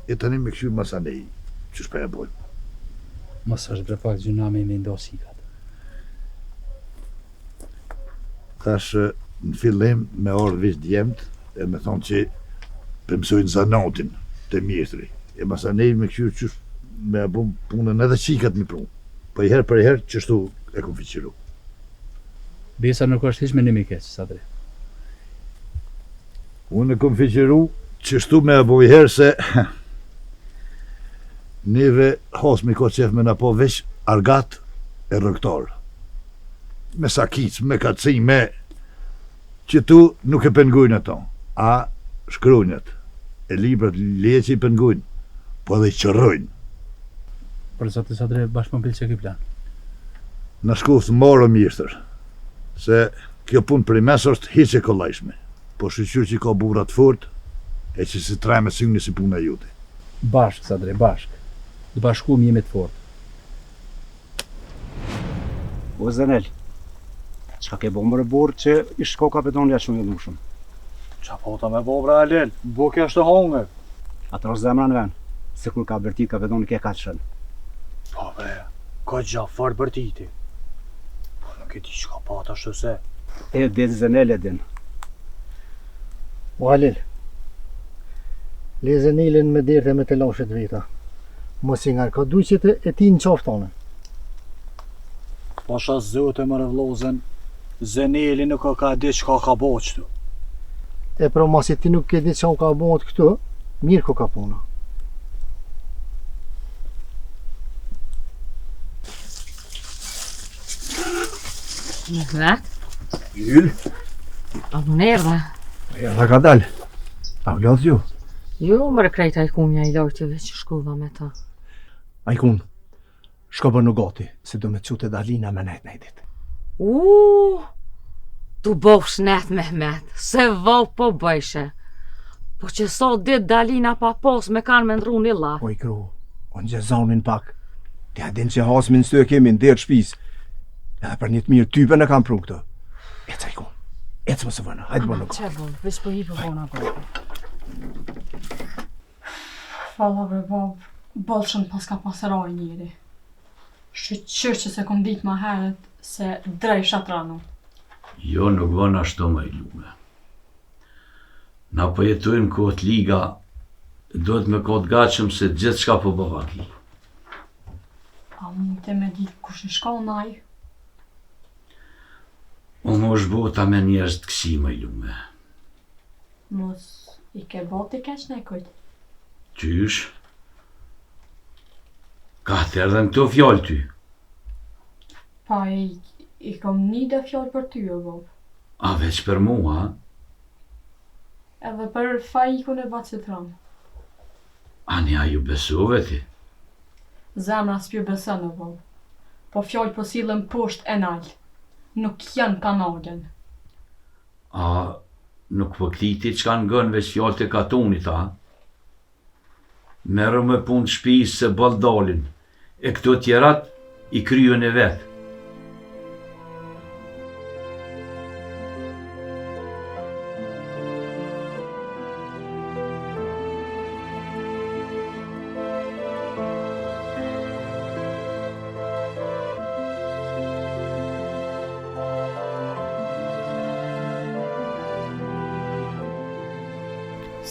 E tani me këshu masanej, që shpe e bojmë. Mos është bre pak gjuna me ndo sikat. Tash në fillim me orë vish djemët, e me thonë që pëmsojnë zanatin të mjetri. E masanej me këshu që me abum punën edhe qikat mi prun. Po i herë për i herë qështu e kom fiqiru. Besa nuk është hiq me një keq, Sadri. Unë e kom fiqiru qështu me abu i herë se neve hasmi ko qef me në po veç argat e rëktar. Me sakic, me kaci, me që tu nuk e pengujnë ato, a shkrunjët. E librat leje që i pengujnë, po edhe i qërrojnë. Për zotë Sadri, bashkë më pilë që ki plan. Në shkuftë marë mjeshtër, se kjo punë për i mes është hiq e kollajshme, po shqyqyr që ka burat fort, e që si treme syngni si puna jute. Bashkë, Sadri, bashkë. Dë bashku më jemi të fort. O Zenel, qka ke bo mërë burë që i shko kapetoni ashtë shumë dushëm? Qa po ta me bo bra Alel, bo kja është të hongë. Atër është zemra në ven, se kur ka bërtit kapetoni ke ka të shën. Po bre, ka gjafar bërtiti. Po nuk e ti qka pa ta shtëse. E din Zenel e din. O Alel, le Zenelin me dirte me të lashet vita. Mos i nga ka duqet e ti në qaftone. Pasha zote më rëvlozen, Zeneli nuk ka di qka ka bo qëtu. E pra masi ti nuk ke di që ka bo të këtu, mirë ko ka puna. Mehmet? Yll? A më nerdhe? Ja, da ka dalë. A vlodh ju? Jo, më rekrejta i kunja i lojtjeve që shkuva me ta. Ajkun, shko bë në gati, se do me qute Dalina me nejt nejtit. Tu bosh net Mehmet, se vau po bëjshe. Po që sot dit Dalina pa pos me kanë me ndru një la. Po i kru, unë gjezonin pak. Ti adin që hasmin së të kemi në derë shpis. Edhe për një të mirë type në kam pru këto. Ec Ajkun, ec më së vëna, hajtë bë në gati. Që bërë, vish po hi për bona gati. Fala bre bab, bolshën pas ka pasëraj njëri. Shqyqyr që se kom dit ma heret se drej shatranu. Jo, nuk vën ashtu më i lume. Na po jetojmë kohët liga, do të me kohët gatshëm se gjithë shka po bëva ki. A mund të me dit kush i shka naj? Unë është bota me njerëz të kësi më i lume. Mos i ke boti keq në kujt? Qysh? Ka të erdhen këto fjallë ty. Pa i kom një dhe fjallë për ty, o bob. A veç për mua? Edhe për fajikun e bacit rëmë. Ani a ju besove ti? Zemra s'pju besën, o bob. Po fjallë po silën poshtë e nalë. Nuk janë kanalen. A nuk po kliti që kanë gënë veç fjallë të katonit, a? Merë me punë të shpijës se baldalin, e këto tjerat i kryen e vetë.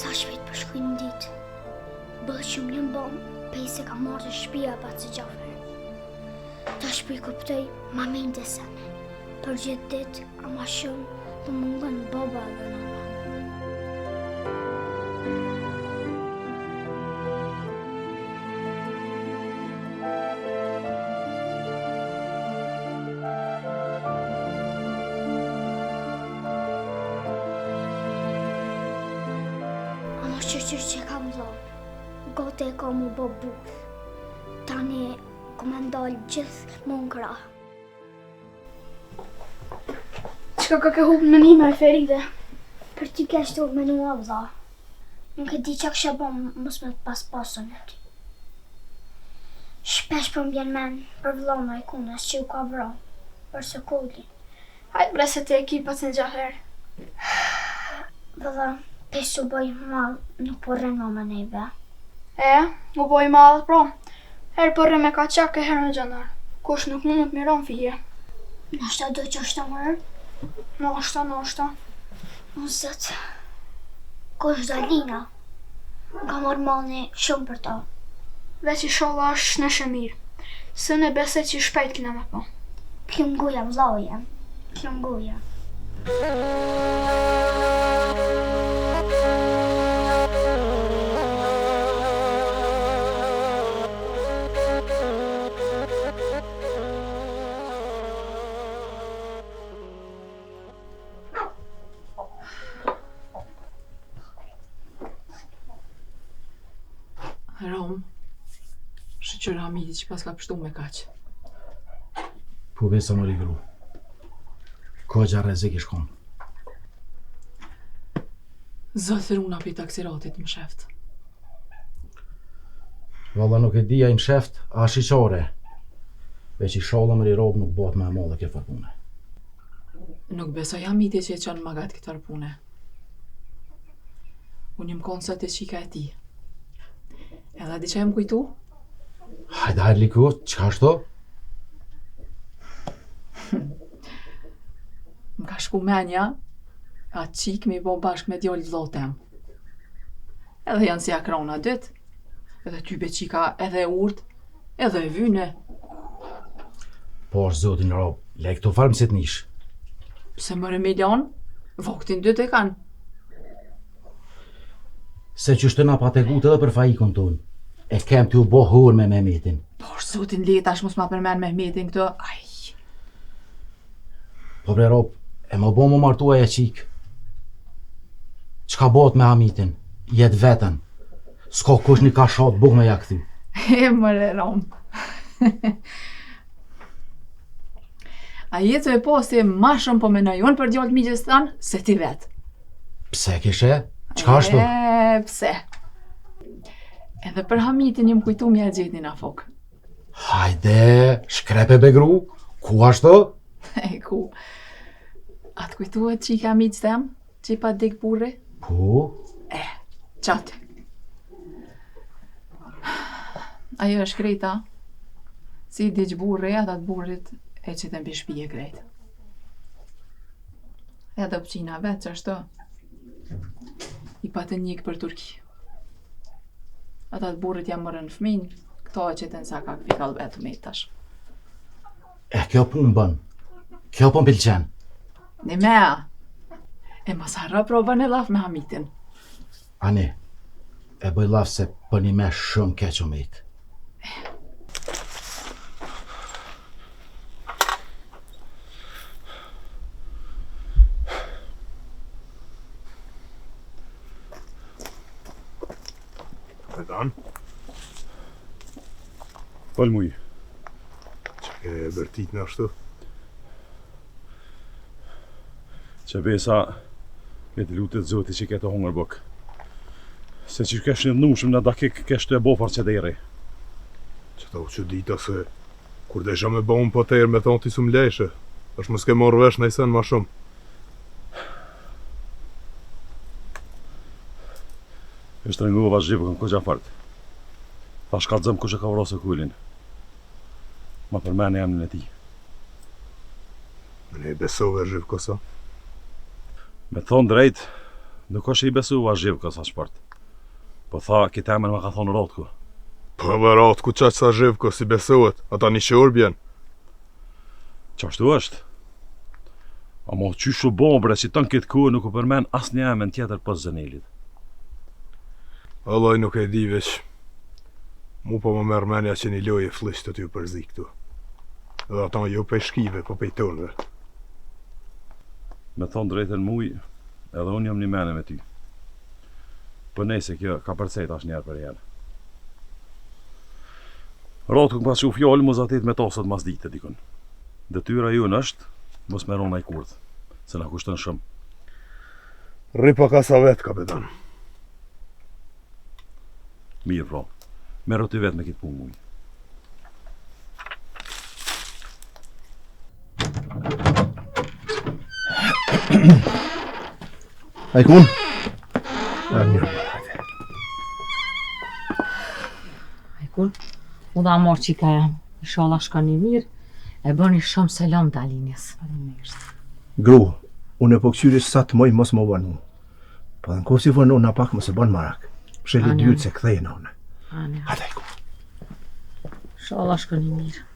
Sa shpejt për shkujnë ditë. Bëllë që më një bomë, pej se ka marrë të shpia pa të Gjafer. Ta shpi kuptoj ma mejnë të sene. Për gjithë ditë, a ma shumë, të mungën baba dhe nëna. Qërqër që kam dhonë, gote e ka mu bë burë. Tani ku me ndalë gjithë më në krahë. Qka ka ke hubë në një me Feride? Për ty ke shtu me një avdha. Nuk e di që kështë bom mos me pas pasën e ty. Shpesh për mbjen men për vlona i kunës që u ka vra, për së kulli. Hajtë bre se të ekipat në Gjafer. Vëdha, pesë u bëj malë nuk po rrënë me neve. U bëj malë, pra. Herë po rrënë me ka qak e herë në gjëndar. Kush nuk mund të miron fije. Nashta do që është të mërë? Nashta. O zëtë, kush Dalina? Ka marrë malëni shumë për ta. Veç i sholla është në shëmirë. Së në bese që i shpejt kina me po. Kjo nguja vëlloje. Kjo nguja. Rom, shëqyra Hamidi që pas ka pështu me kaq. Po besa më rigru. Kogja rrezik i shkon. Zotë runa për i taksiratit më sheft. Valla nuk e dija i më sheft, a shiqare. Veç i sholla më robë nuk bëhet me e modhe kjo farpune. Nuk besoj Hamidi që e qanë magat këtar pune. Unë jëm konë sa të qika e ti. Edhe di që e më kujtu? Hajde hajde liku, qka shto? Më ka shku menja, a qik mi bo bashk me djollë vlotem. Edhe janë si akrona dytë, edhe ty be qika edhe urt, edhe e vyne. Po është zotin rob, le këto farmë si të nish. Pse mërë milion, voktin dytë e kanë. Se që shtë na pategut edhe për fajikon tonë. E kem të u bo hur me Mehmetin. Por zotin letash mos ma përmen Mehmetin këto, aj. Po bre rob, e më bo më martua e qik. Qka bot me Hamitin? Jet vetën. S'ko kush një ka shatë buk me ja këthy. E mëre Rom. A jetë e po se ma shumë po menajon për djallë migjes tanë se ti vetë. Pse kishe? Qka është to? Pse? Edhe për Hamidin jëm kujtu mja gjetni na fok. Hajde, shkrepe begru, ku është to? Ku? Atë kujtuhet që i ka Hamid tem, që i pa dik burri? Po? Qatë. Ajo është krejta, si i dik burri, atat burrit e që të mbi shpije krejt. Edhe pëqina vetë që është të, i pa të njëk për Turki. Atat burrit jam mërën fëmin, këto e që të nësa ka këpikal vetë me tash. E kjo pun bën, kjo pun pilqen. Një mea, e mas harra probën e laf me Hamidin. Ani, e bëj laf se për një me shumë keq o mejt. Dan? Fol muj. Që ke bërtit në ashtu? Që besa Vetë lutet zoti që ketë hongër bok. Se që kesh një nushëm në dakik kesh të e bofar që deri. Që ta u që dita se kur dhe isha me bon po të erë me thonë t'i sum lejshë, është më s'ke morë vesh në i sen ma shumë. Ishtë rënguva zhjivë kën këgja fart. Ta shkallëzëm kush e ka vrosë kullin. Ma përmeni emnin e ti. Me ne i besove zhjivë kësa? Me thonë drejt, nuk është i besuva zhjivë kësa shpart. Po tha, këtë emën më ka thonë Rotku. Po më Rotku qaq sa zhjivë kësi besohet, ata një shur bjen. Qashtu është. Amo qyshu bobre që të në këtë kohë nuk u përmen as një emën tjetër pas Zënelit. Allaj nuk e di veç. Mu po më merë menja që një loje flisht të t'ju përzi këtu. Edhe ata jo pe shkive, po pe i tonëve. Me thonë drejtën muj, edhe unë jam një mene me ty. Për nejse kjo ka përcejt ashtë njerë për jenë. Rotku në pas që u fjallë mu zatit me tosët mas dite dikon. Detyra ju në është, mos me rona i kurth, se na kushtën shumë. Ripa ka sa vetë, kapetan. Mirë, pra. Merë ty vetë me kitë punë muj. Ajkun? Mirë. Ajkun, u da morë qika jam. Inshallah shka një mirë, e bëni shumë selam Dalinjes. Gru, unë e po këqyri sa të moj mos më vënu. Po dhe në kohë si vënu në pak më se bënë marak. Sheli dytë se këthejnë une. Hajde Ajkun. Inshallah shka një mirë.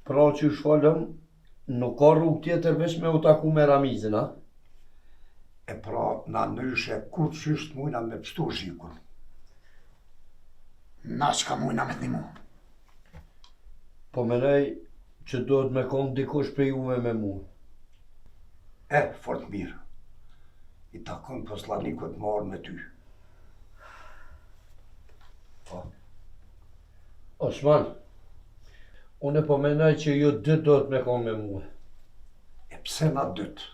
Pra që shfalëm, nuk ka rrugë tjetër veç me u taku me Ramizin, a? E pra, na nyshe kur qysht mujna me pështu zhikun. Na qka mujna me t'nimu. Po menej që duhet me konë dikush për juve me mu. Fort mirë. I takon poslanikut marë me ty. Osman, unë po menaj që ju dytë duhet me konë me mu. Pse na dytë?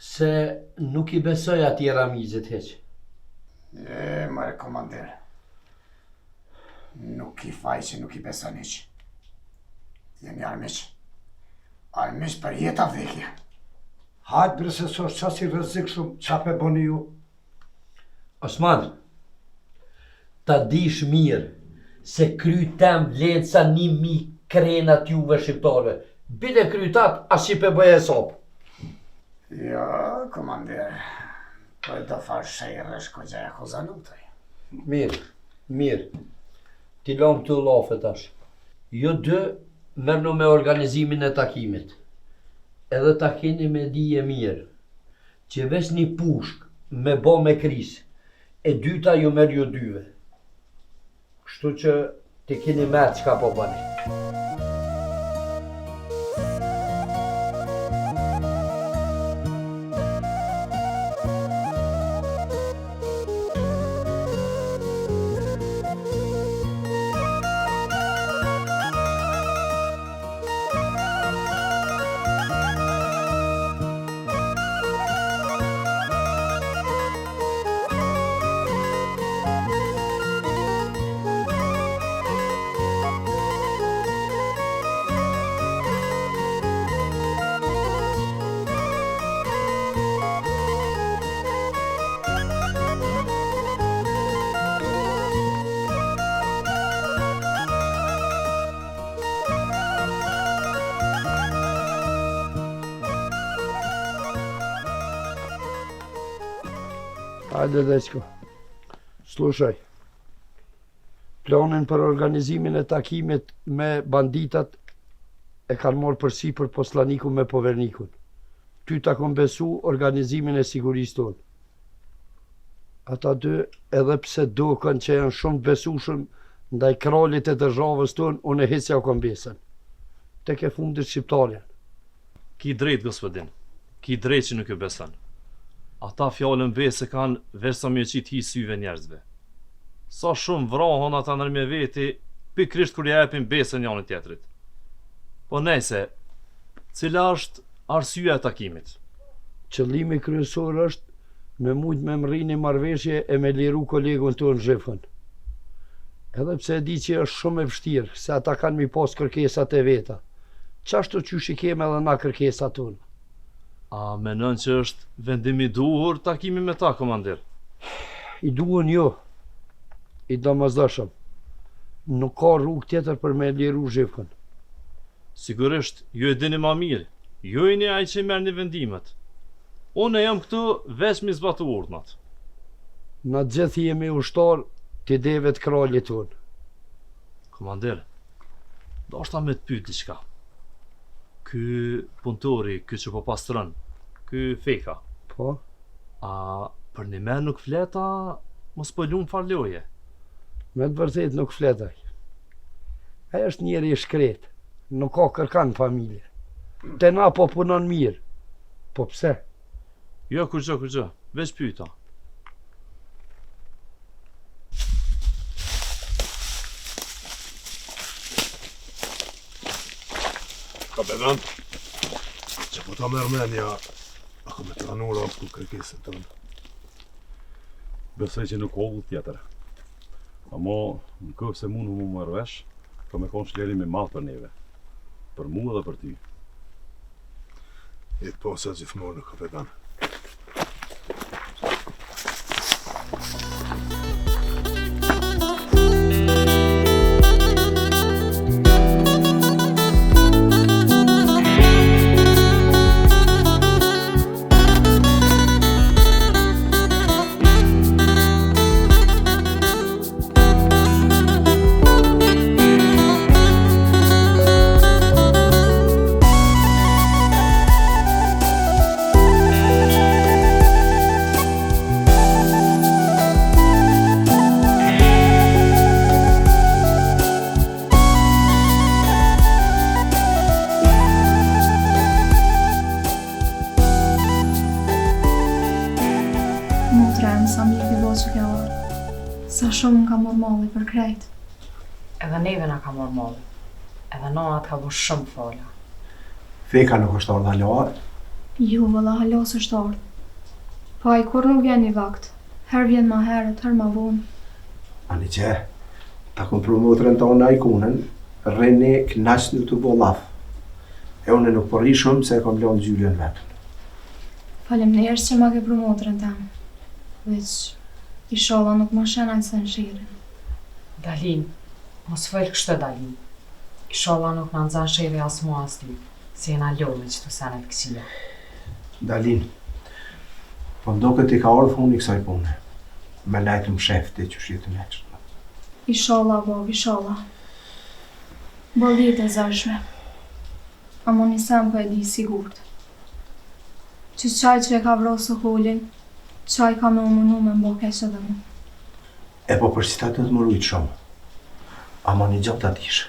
Se nuk i besoj ati Ramizit heq. Mare komander. Nuk i faj që nuk i beson heq. Jemi armiq. Armiq për jeta vdekje. Hajtë bre se sos qa si rëzik shumë, qa pe boni ju? Osman, ta dish mirë se krytem vlenë sa 1000 krenat juve shqiptarve. Bile krytat, a shi pe bëje sopë. Ja, komander, po e do farë shejrësh ko gjaja ko zanutoj. Mirë, mirë. Ti lom të lafe tash. Jo dë mërnu me organizimin e takimit. Edhe ta keni me dije mirë, që veç një pushk me bo me kris, e dyta ju merë ju dyve. Kështu që ti keni merë qka po bani. Hajde dečko, slušaj. Planin për organizimin e takimit me banditat e kanë morë përsi për poslaniku me povernikun. Ty ta kom besu organizimin e sigurisë tonë. Ata dy, edhe pse duken që janë shumë besushëm ndaj kralit e državës tonë, unë e hecja u kom besën. Tek e fundit shqiptarjan. Ki drejt, gospodin. Ki drejt që nuk e beson. Ata fjallën besë kanë versa me qitë hi syve njerëzve. Sa shumë vrohon ata ndër me veti, pikrisht kur ja jepin besën njëri tjetrit. Po nejse, cila është arsyeja e takimit? Qëllimi kryesor është me mujt me mrrini marrëveshje e me liru kolegun tonë Zhifkën. Edhe pse e di që është shumë e vështirë, se ata kanë mi pas kërkesat e veta. Qashtu qysh i keme edhe na kërkesat tonë. A menon që është vendimi i duhur takimi me ta, komandir? I duhen jo, i domosdoshëm. Nuk ka rrugë tjetër për me liru Zhifkën. Sigurisht, ju e dini ma mirë. Ju jeni ai që merrni vendimet. Unë jam këtu veç mi zbatu urdhnat. Na gjithë jemi ushtar të ideve të kralit tonë. Komandir, do është ta me të pyet diçka. Ky punëtori, ky që po pastron, ky Feka. Po? A për një men nuk fleta, mos po lum farloje. Me të vërtet nuk fletaj. Ai është njeri i shkret, nuk ka kërkan familje. Te na po punon mirë. Po pse? Jo, kur gjë, veç pyeta. Kapetan, që po ta merr menja, ako me tranur asku kërkesën tonë. Besoj që nuk ka tjetër. Amo, në kohë se mundu mu marrë vesh, ka me konë shlerimi madh për neve. Për mua dhe për ty. Jetë posa gjithmonë, kapetan. Sa shumë më ka morë malli për krejt. Edhe neve na ka morë malli. Edhe nonat ka bërë shumë fola. Feka nuk është ardha loar? Ju, vëlla, halos është ardhë. Po ai kur nuk vjen një vakt. Her vjen ma herët, her ma vonë. Ani që, ta kom promotrën tonë a ikunën, rreni knaq në të bolaf. E une nuk përri shumë se kom lonë gjyllën vetën. Faleminderit që ma ke promotrën temë. Veç, inshallah nuk ma shenaj se në shirin. Dalin, mos fëll kështë Dalin. Inshallah nuk në nëzan shiri as mua as ty, se jena lodhe që të senet kësia. Dalin, po ndo këtë i ka orë funi kësaj pune. Me lajtë më shefti që shjetë në qërë. Inshallah, Bob, inshallah. Bolit e zërshme. Amo një sem për e di sigurt. Që qaj që e ka vrosë hullin, qaj ka me umunu me mbo keqë edhe mu. E po për qita të më rujtë shumë. Amo një gjatë atishë.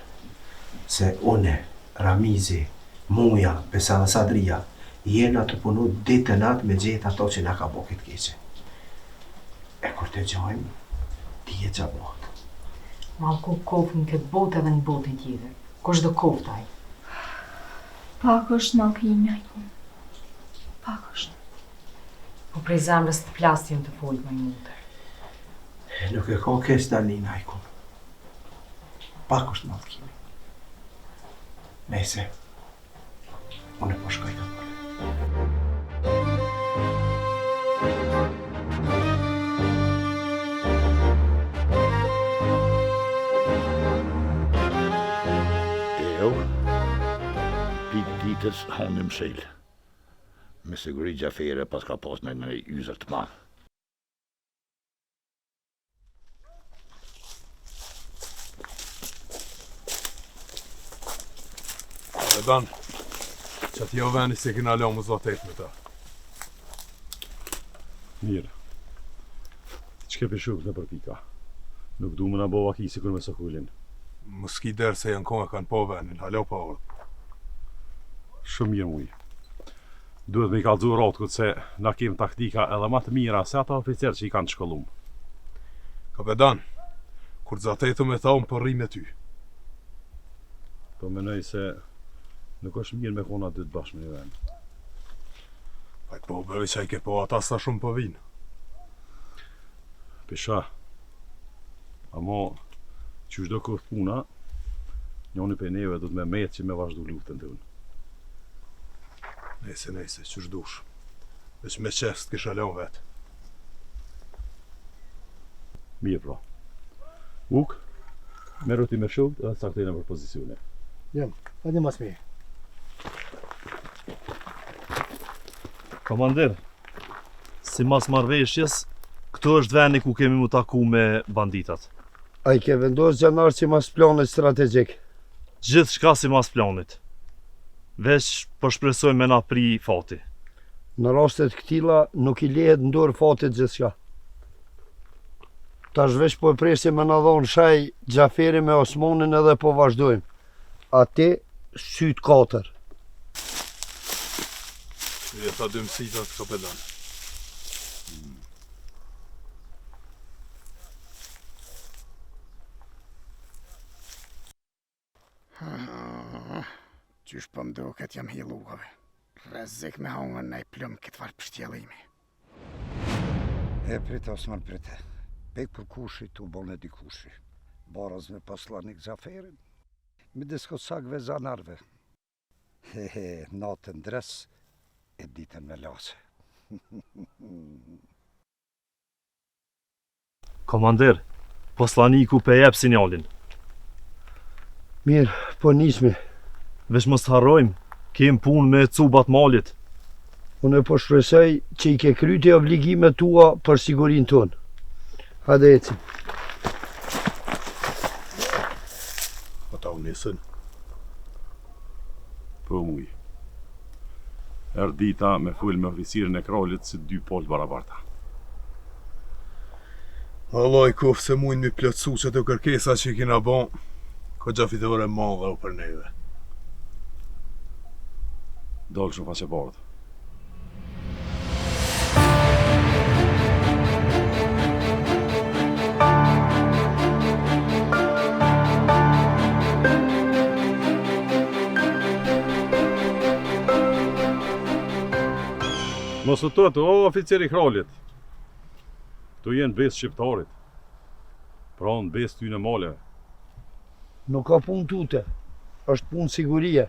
Se une, Ramizi, Muja, Pesa dhe Sadria, jena të punu ditë të natë me gjithë ato që na ka bo këtë keqe. E kur të gjojmë, ti e gjabohet. Malku kofë në këtë botë edhe një botë tjetër. Kush do koftaj? Pak është malku imi ajkun. Pak është. Po prej zemrës të plastin të folë më i mutër. Nuk e ka kesh Dalin ajkun. Pak është malkimi. Nese, unë po shkoj të përë. Ditës hanim sel. Me siguri Gjafere pas ka pas në yzër të madh. Kapetan, që t'jo veni se kina lo më zotet me ta. Mirë. Që ke pëshuk në përpika? Nuk du më në bova ki sikur me sokullin. Muski derë se janë kohë kanë po venin, halo pa orë. Shumë mirë mujë. Duhet me i kalëzu rotë këtë se na kemë taktika edhe ma të mira se ata oficer që i kanë shkollum. Kapetan, Kur zatetu me ta unë përri me ty. Po menoj se nuk është mirë me kona dy të bashkë me vend. Pa po bëve që ke po ata sa shumë po vinë. Pesha. Amo, që shdo kohë puna, njoni për neve du të me metë që me vazhdu luftën të unë. Nese, që shdush. Veç me qest kisha leon vetë. Mirë pra. Uk, merru ti me shumë edhe caktejna për pozicione. Jam, hajde mas mirë. Komandir, si mas marrëveshjes, këto është vendi ku kemi mu taku me banditat. A i ke vendos gjanar si mas planit strategjik? Gjithë shka si mas planit. Veç përshpresojmë me na pri fati. Në rastet këtilla nuk i lehet ndorë fatit gjithçka. Tash veç po e presim me na dhonë shaj Gjaferi me Osmanin edhe po vazhdojmë. Ati syt 4. Jeta 2 mësitat kapetan. Qysh po mduket jam hilluave. Rrezik me hongën në i plëm këtë farë pështjellimi. E prite Osman prite. Pek për kushi tu bone di kushi. Baraz me poslanik Gjaferin. Me diskosakve zanarve. Natën dres e ditën me lase. Komandir, poslaniku pe jep sinjalin. Mirë, po nismi. Veç mos harrojmë, kem punë me cubat malit. Unë po shpresoj që i ke kryti obligimet tua për sigurin tonë. Hajde ecim. Ata u nisën. Po muj. Dita me full me oficirën e kralit si 2 polë barabarta. Allah i kofë se mujnë mi plotësu që të kërkesa që i kina bon, ko gjafitore madhe u për neve. Dollë shumë faqe bardë. Mos u tëtë, o oficeri kralit. Tu jenë besë shqiptarit. Pra në besë ty në maleve. Nuk ka punë tute, është punë sigurie.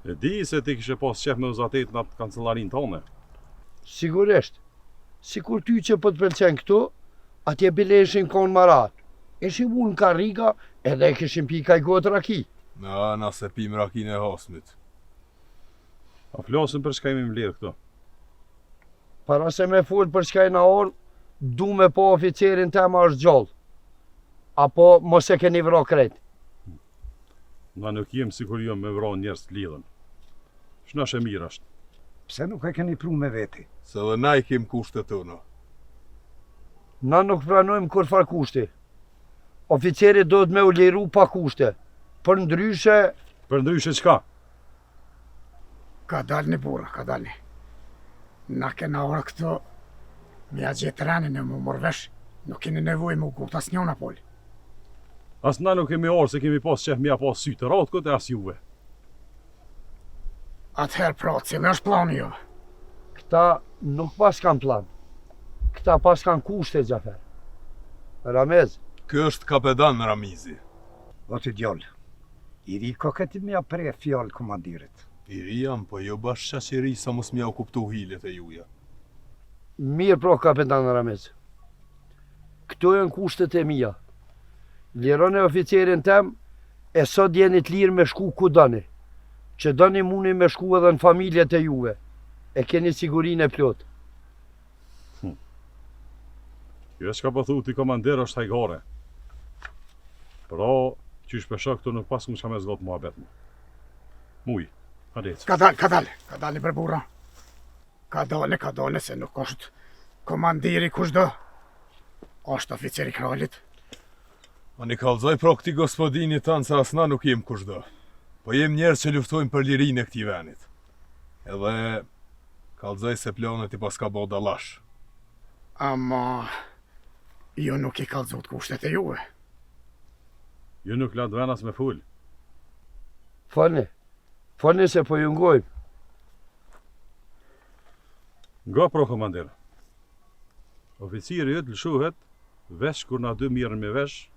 E di se ti kishe pas qef me uzatet në atë kancelarin tone. Sigurisht. Sikur ty që po të pëlqen këtu, atje bile ishin konë marat. Ishim unë në karriga edhe kishim pi kaj gotë raki. Na se pim rakin e hasmit. A flasim për shka imi mlerë këto? Para se me full për shka i na orë, du me po oficerin tema është gjallë. Apo mos e keni vra krejt. Na nuk jem sikur jo me vra njerës të lidhën. Shna shë mirë ashtë. Pse nuk e keni pru me veti? Se dhe na i kem kushtet tona. Na nuk pranojmë kur far kushti. Oficeri do të me u liru pa kushte. Për ndryshe... Për ndryshe qka? Ka dalni bura, ka dalni. Na kena ora këto, mja gjetë ranin e mu mërvesh, nuk keni nevoj mu kupta as njona pol. As na nuk kemi orë se kemi pas qef mja pas sy të ratë këtë e as juve. Atëherë pra, cilë është plani jo? Këta nuk pas kanë plan. Këta pas kanë kushte, Gjafer. Ramez. Kë është kapedan Ramizi. O të djallë, i ri ka këti mja pre fjallë komandirit. I ri jam, po jo bashkë qashiri sa mos mja u kuptu hilet e juja. Mirë pro, kapetan Ramez. Këto e në kushtet e mija. Liron e oficerin tem, e sot jeni të lirë me shku ku dani. Që dani muni me shku edhe në familjet e juve. E keni sigurin e plot. Jo që ka pëthu ti komandir është hajgare. Pra, që shpesha këtu nuk pas më shka me zgotë mua betë mu. Muj, hadec. Ka dalë për bura. Ka dalë se nuk është komandiri kushdo. është oficeri kralit. Ma një kalzoj pro këti gospodini tanë se asna nuk jem kushdo. Po jem njerë që luftojmë për lirin e këti venit. Edhe kalzoj se planet i pas ka bo dalash. Ama... Ju nuk i kallëzot kushtet e juve. Ju nuk latë venas me full. Fani se po ju ngojmë. Nga pro komandir. Oficiri jëtë lëshuhet vesh kur na dy mirën me vesh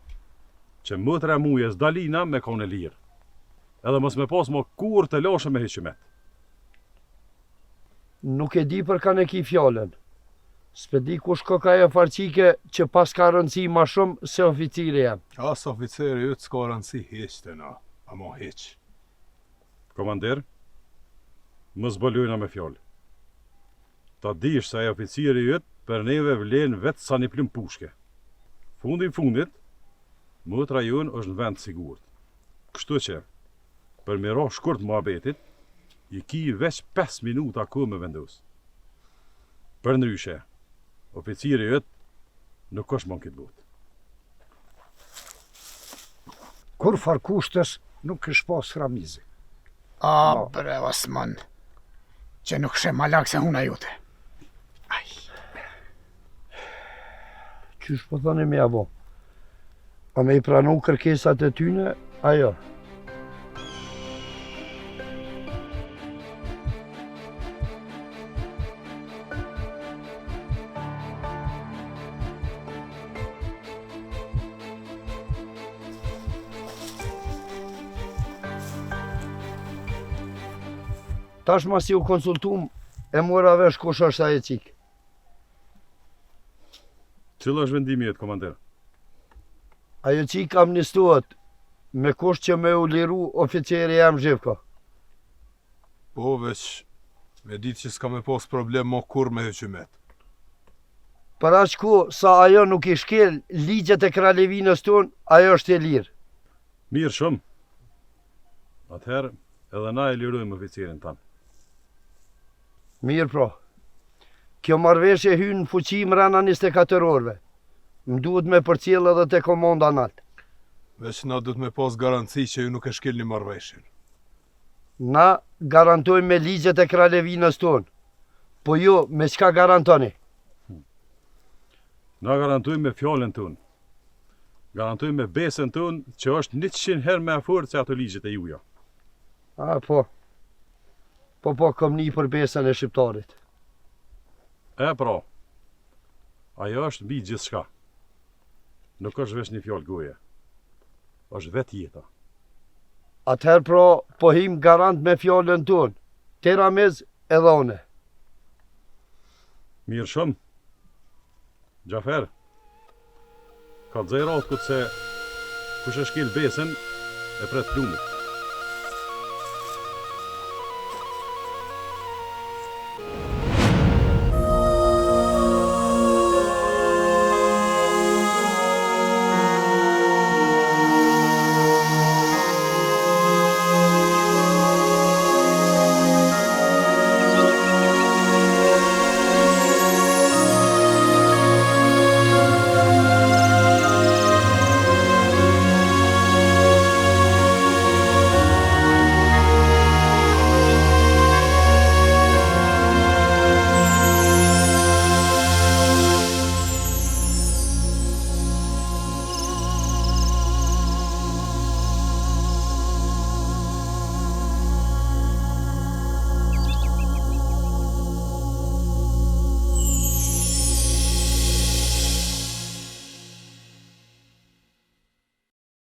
që mëtra mujes Dalina me kone lirë. Edhe mos me pas mo kur të lashe me hiqimet. Nuk e di për kanë e ki fjallën. S'pe di kush ka e farqike që pas ka rëndësi ma shumë se oficiri jam. As oficeri jëtë s'ka rëndësi heqte na, ama heq. Komandir, mos bëllujna me fjallë. Ta dish se e oficiri jëtë për neve vlen vetë sa një plym pushke. Fundit, mëtra jonë është në vend sigurt. Kështu që, për miro shkurt muhabetit, i ki veç 5 minuta ku me vendos. Për ndryshe, oficiri jëtë nuk është mon këtë botë. Kur farkushtës nuk është pas ramizi. Bre Osman, që nuk shë malak se huna jute. Qysh po thoni me abo? A me i pranu kërkesat e tyne, ajo. Tash ma si u konsultum, e mora vesh kush është aje qik. Cëllë është vendimi jetë, komandir? Ajo qik amnistohet, me kush që me u liru oficeri jam Zhivko. Po veç, me ditë që s'ka me pas problem mo kur me hyqimet. Për aq ku, sa ajo nuk i shkel ligjet e kralevinës tonë, ajo është e lirë. Mirë shumë. Atëherë, edhe na e lirujmë oficerin tanë. Mirë pro. Kjo marrëveshje hynë në fuqi mrena 24 orëve. Më duhet me përcjell edhe te komanda nalt. Veç na duhet me pas garanci që ju nuk e shkelni marrëveshjen. Na garantojmë me ligjet e kralevinës tonë. Po ju, me çka garantoni? Na garantojmë me fjallën tonë. Garantojmë me besën tonë që është 100 herë me afort se ato ligjet e juja. A, po. Po, kom një për besën e shqiptarit. E pra, ajo është mbi gjithë shka. Nuk është vesh një fjallë goje. është vetë jeta. Atëherë pra, po him garant me fjallën tonë. Teramez edhe une. Mirë shumë. Gjafer, ka të zëjrat këtë se kush e shkel besën e pret plumit.